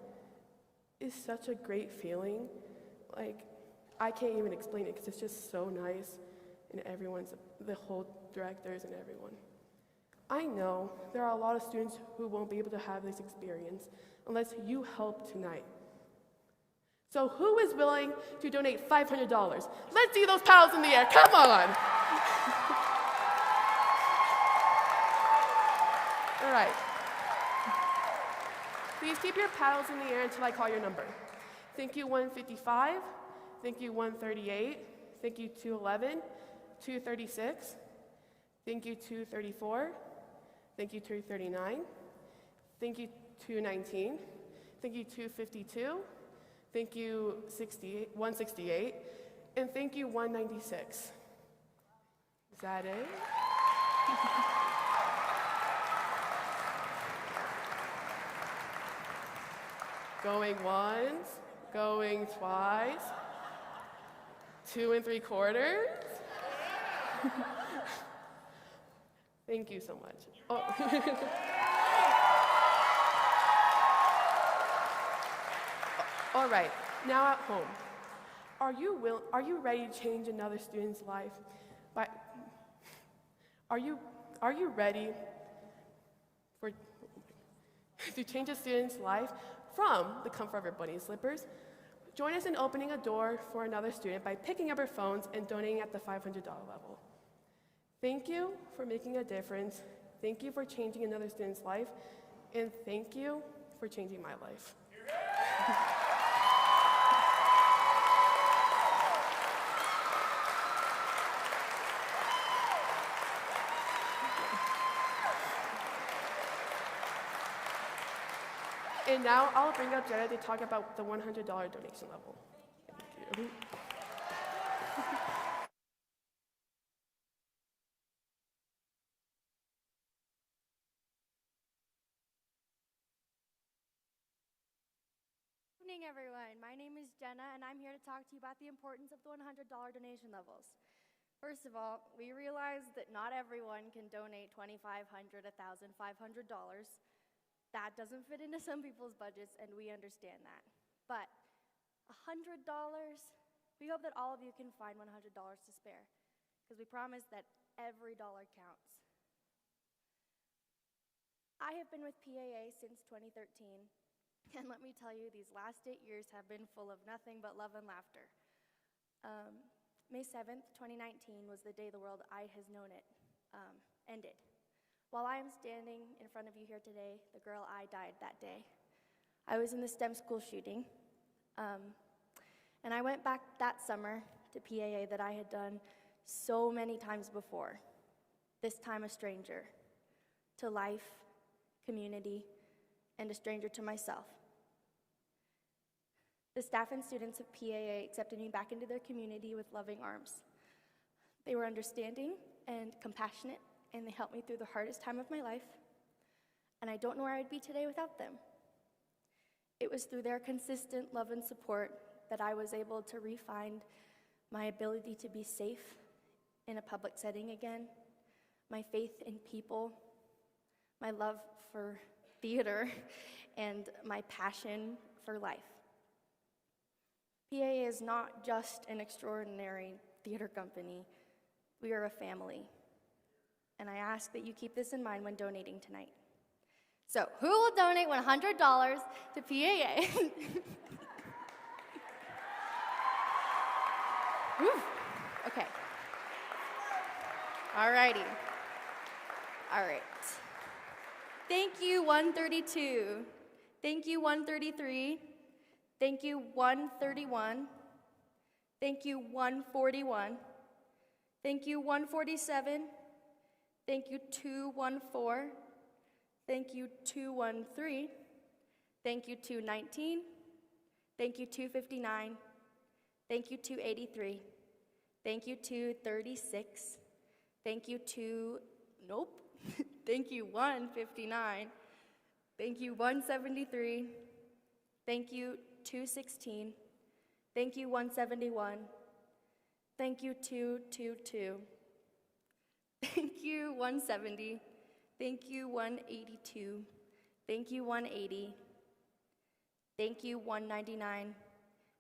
is such a great feeling. I can't even explain it because it's just so nice, and the whole directors and everyone. I know there are a lot of students who won't be able to have this experience unless you help tonight. So who is willing to donate $500? Let's see those paddles in the air, come on! All right. Please keep your paddles in the air until I call your number. Thank you 155, thank you 138, thank you 211, 236, thank you 234, thank you 239, thank you 219, thank you 252, thank you 168, and thank you 196. Is that it? Going once, going twice, 2 3/4. Thank you so much. Oh. All right, now at home. Are you ready to change another student's life? Are you ready to change a student's life from the comfort of your bunny slippers? Join us in opening a door for another student by picking up your phones and donating at the $500 level. Thank you for making a difference. Thank you for changing another student's life. And thank you for changing my life. And now I'll bring up Jenna to talk about the $100 donation level. Thank you. Good evening, everyone. My name is Jenna, and I'm here to talk to you about the importance of the $100 donation levels. First of all, we realize that not everyone can donate $2,500, $1,500. That doesn't fit into some people's budgets, and we understand that. But $100, we hope that all of you can find $100 to spare, because we promise that every dollar counts. I have been with PAA since 2013, and let me tell you, these last 8 years have been full of nothing but love and laughter. May 7th, 2019 was the day the world I has known it ended. While I am standing in front of you here today, the girl I died that day. I was in the STEM school shooting, and I went back that summer to PAA that I had done so many times before, this time a stranger, to life, community, and a stranger to myself. The staff and students of PAA accepted me back into their community with loving arms. They were understanding and compassionate, and they helped me through the hardest time of my life, and I don't know where I would be today without them. It was through their consistent love and support that I was able to refine my ability to be safe in a public setting again, my faith in people, my love for theater, and my passion for life. PAA is not just an extraordinary theater company. We are a family. And I ask that you keep this in mind when donating tonight. So, who will donate $100 to PAA? Whew. Okay. All righty. All right. Thank you, 132. Thank you, 133. Thank you, 131. Thank you, 141. Thank you, 147. Thank you, 214. Thank you, 213. Thank you, 219. Thank you, 259. Thank you, 283. Thank you, 236. Thank you, nope. Thank you, 159. Thank you, 173. Thank you, 216. Thank you, 171. Thank you, 222. Thank you, 170. Thank you, 182. Thank you, 180. Thank you, 199.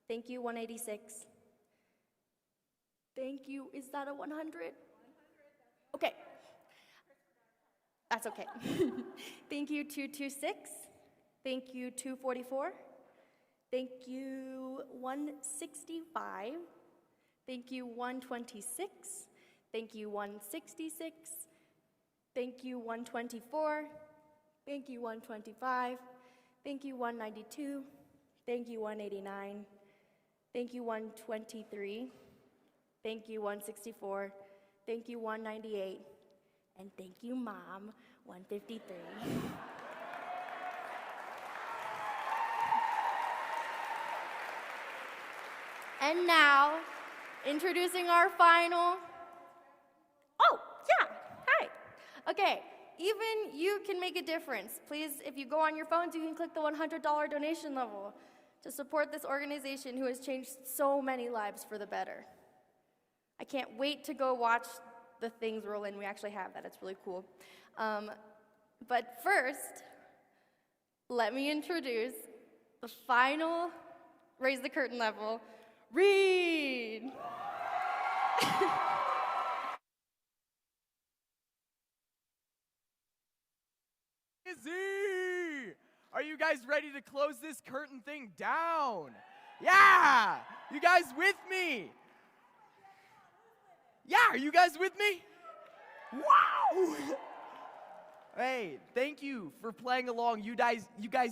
Thank you, 186. Thank you, is that a 100? Okay. That's okay. Thank you, 226. Thank you, 244. Thank you, 165. Thank you, 126. Thank you, 166. Thank you, 124. Thank you, 125. Thank you, 192. Thank you, 189. Thank you, 123. Thank you, 164. Thank you, 198. And thank you, Mom, 153. And now, introducing our final. Oh, yeah, hi. Okay, even you can make a difference. Please, if you go on your phones, you can click the $100 donation level to support this organization who has changed so many lives for the better. I can't wait to go watch the things roll in. We actually have that. It's really cool. But first, let me introduce the final Raise the Curtain level, Reed. Easy! Are you guys ready to close this curtain thing down? Yeah! You guys with me? Yeah, are you guys with me? Wow! Hey, thank you for playing along. You guys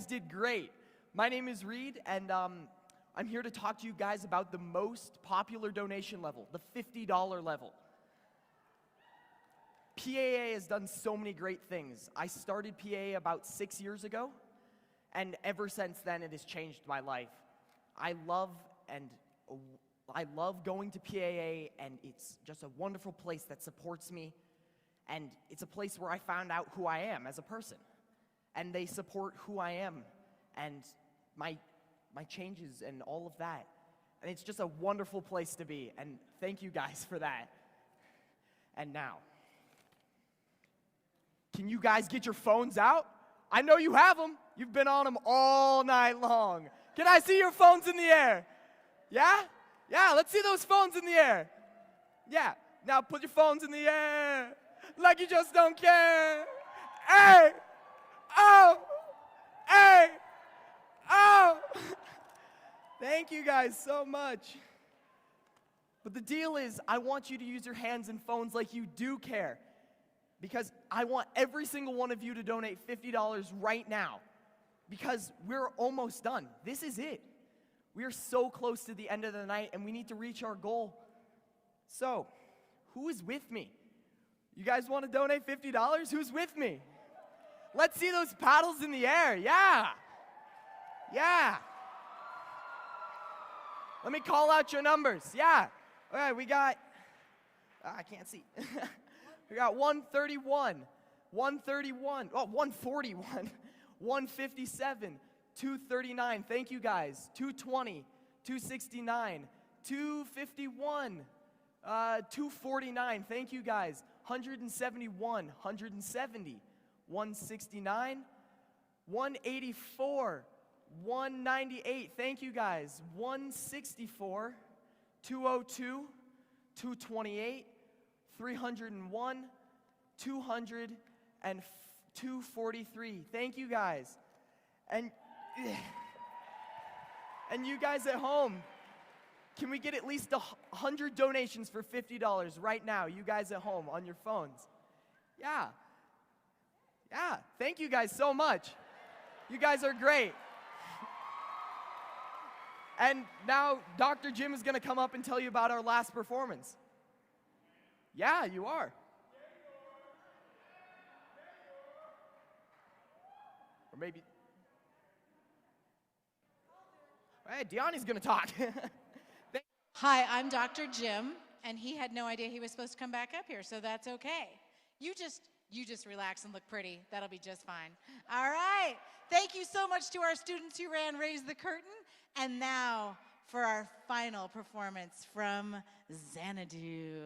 did great. My name is Reed, and I'm here to talk to you guys about the most popular donation level, the $50 level. PAA has done so many great things. I started PAA about 6 years ago, and ever since then it has changed my life. I love going to PAA, and it's just a wonderful place that supports me, and it's a place where I found out who I am as a person, and they support who I am and my changes and all of that, and it's just a wonderful place to be, and thank you guys for that. And now, can you guys get your phones out? I know you have them. You've been on them all night long. Can I see your phones in the air? Yeah? Yeah, let's see those phones in the air. Yeah, now put your phones in the air like you just don't care. Hey! Oh! Hey! Oh! Thank you guys so much. But the deal is, I want you to use your hands and phones like you do care, because I want every single one of you to donate $50 right now, because we're almost done. This is it. We are so close to the end of the night, and we need to reach our goal. So, who is with me? You guys want to donate $50? Who's with me? Let's see those paddles in the air. Yeah. Yeah. Let me call out your numbers. Yeah. All right, we got, I can't see. We got 131, 131, oh, 141, 157, 239, thank you guys, 220, 269, 251, 249, thank you guys, 171, 170, 169, 184, 198, thank you guys, 164, 202, 228, 301, 200, and 243. Thank you guys. And you guys at home, can we get at least 100 donations for $50 right now? You guys at home on your phones. Yeah. Yeah, thank you guys so much. You guys are great. And now Dr. Jim is going to come up and tell you about our last performance. Yeah, you are. Or maybe... Hey, Deani's going to talk. Hi, I'm Dr. Jim, and he had no idea he was supposed to come back up here, so that's okay. You just relax and look pretty. That'll be just fine. All right. Thank you so much to our students who ran Raise the Curtain. And now for our final performance from Xanadu.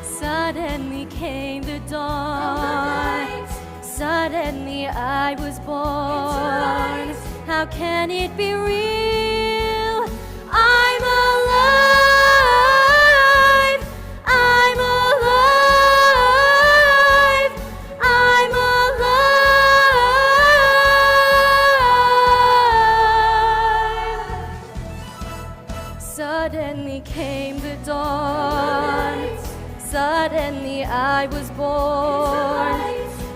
Suddenly came the dawn. Suddenly I was born. How can it be real? I'm alive. I'm alive. I'm alive. Suddenly came the dawn. Suddenly I was born.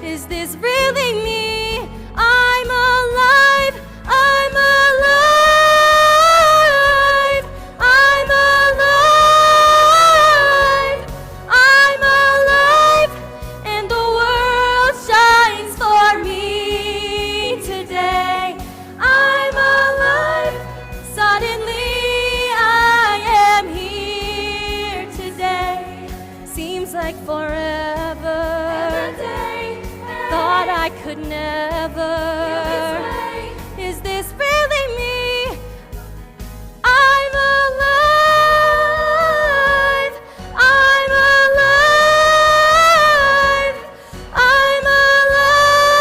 Is this really me? I'm alive. I'm alive. I'm alive. I'm alive. And the world shines for me today. I'm alive. Suddenly I am here today. Seems like forever. Thought I could never. Is this really me? I'm alive. I'm alive. I'm alive.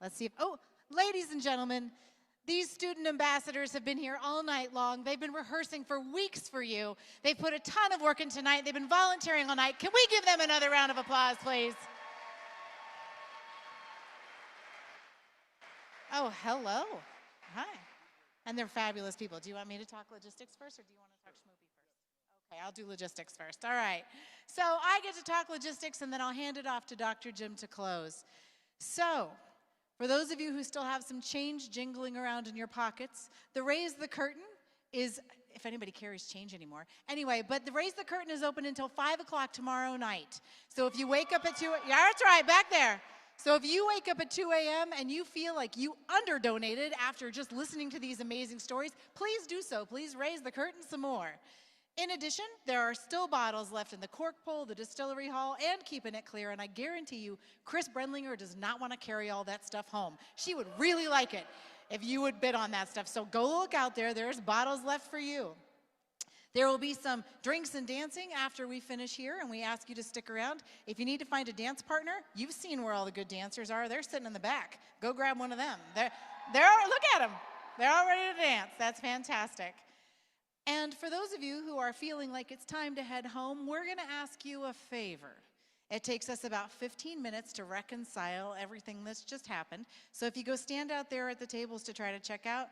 Let's see if, ladies and gentlemen, these student ambassadors have been here all night long. They've been rehearsing for weeks for you. They've put a ton of work in tonight. They've been volunteering all night. Can we give them another round of applause, please? Oh, hello. Hi. And they're fabulous people. Do you want me to talk logistics first, or do you want to talk schmoopy first? Okay, I'll do logistics first. All right. So I get to talk logistics, and then I'll hand it off to Dr. Jim to close. So, for those of you who still have some change jingling around in your pockets, the Raise the Curtain is, if anybody carries change anymore. Anyway, but the Raise the Curtain is open until 5 o'clock tomorrow night. So if you wake up at 2, yeah, that's right, back there. So if you wake up at 2 a.m. and you feel like you under-donated after just listening to these amazing stories, please do so. Please raise the curtain some more. In addition, there are still bottles left in the cork pole, the distillery hall, and keeping it clear, and I guarantee you, Chris Brenlinger does not want to carry all that stuff home. She would really like it if you would bid on that stuff. So go look out there. There's bottles left for you. There will be some drinks and dancing after we finish here, and we ask you to stick around. If you need to find a dance partner, you've seen where all the good dancers are. They're sitting in the back. Go grab one of them. Look at them. They're all ready to dance. That's fantastic. And for those of you who are feeling like it's time to head home, we're going to ask you a favor. It takes us about 15 minutes to reconcile everything that's just happened. So if you go stand out there at the tables to try to check out,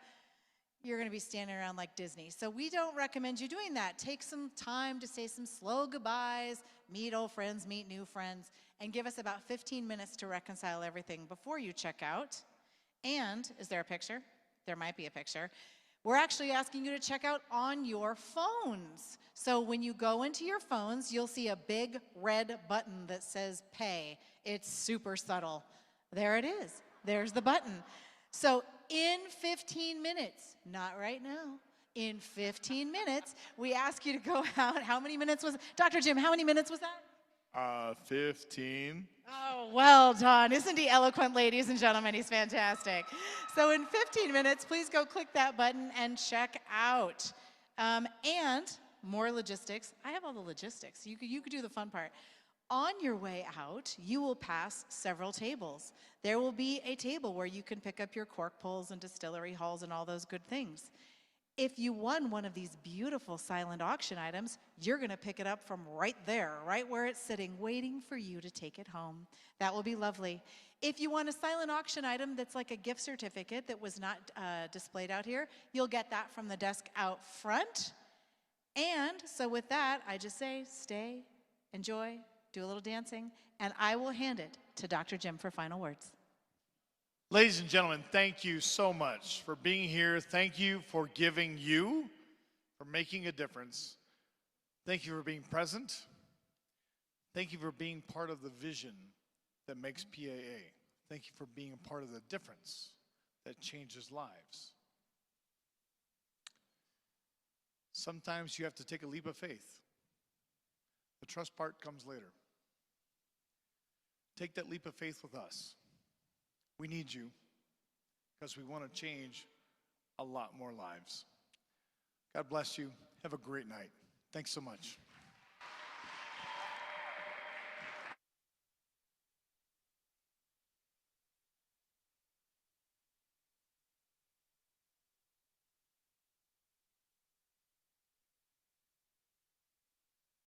you're going to be standing around like Disney. So we don't recommend you doing that. Take some time to say some slow goodbyes, meet old friends, meet new friends, and give us about 15 minutes to reconcile everything before you check out. And, is there a picture? There might be a picture. We're actually asking you to check out on your phones. So when you go into your phones, you'll see a big red button that says pay. It's super subtle. There it is. There's the button. So in 15 minutes, not right now, in 15 minutes, we ask you to go out. How many minutes was it? Dr. Jim, how many minutes was that? 15. Oh, well done. Isn't he eloquent, ladies and gentlemen? He's fantastic. So in 15 minutes, please go click that button and check out. And more logistics. I have all the logistics. You could do the fun part. On your way out, you will pass several tables. There will be a table where you can pick up your cork pulls and distillery halls and all those good things. If you won one of these beautiful silent auction items, you're going to pick it up from right there, right where it's sitting, waiting for you to take it home. That will be lovely. If you want a silent auction item that's like a gift certificate that was not displayed out here, you'll get that from the desk out front. And so with that, I just say stay, enjoy, do a little dancing, and I will hand it to Dr. Jim for final words. Ladies and gentlemen, thank you so much for being here. Thank you for giving you, for making a difference. Thank you for being present. Thank you for being part of the vision that makes PAA. Thank you for being a part of the difference that changes lives. Sometimes you have to take a leap of faith. The trust part comes later. Take that leap of faith with us. We need you because we want to change a lot more lives. God bless you. Have a great night. Thanks so much.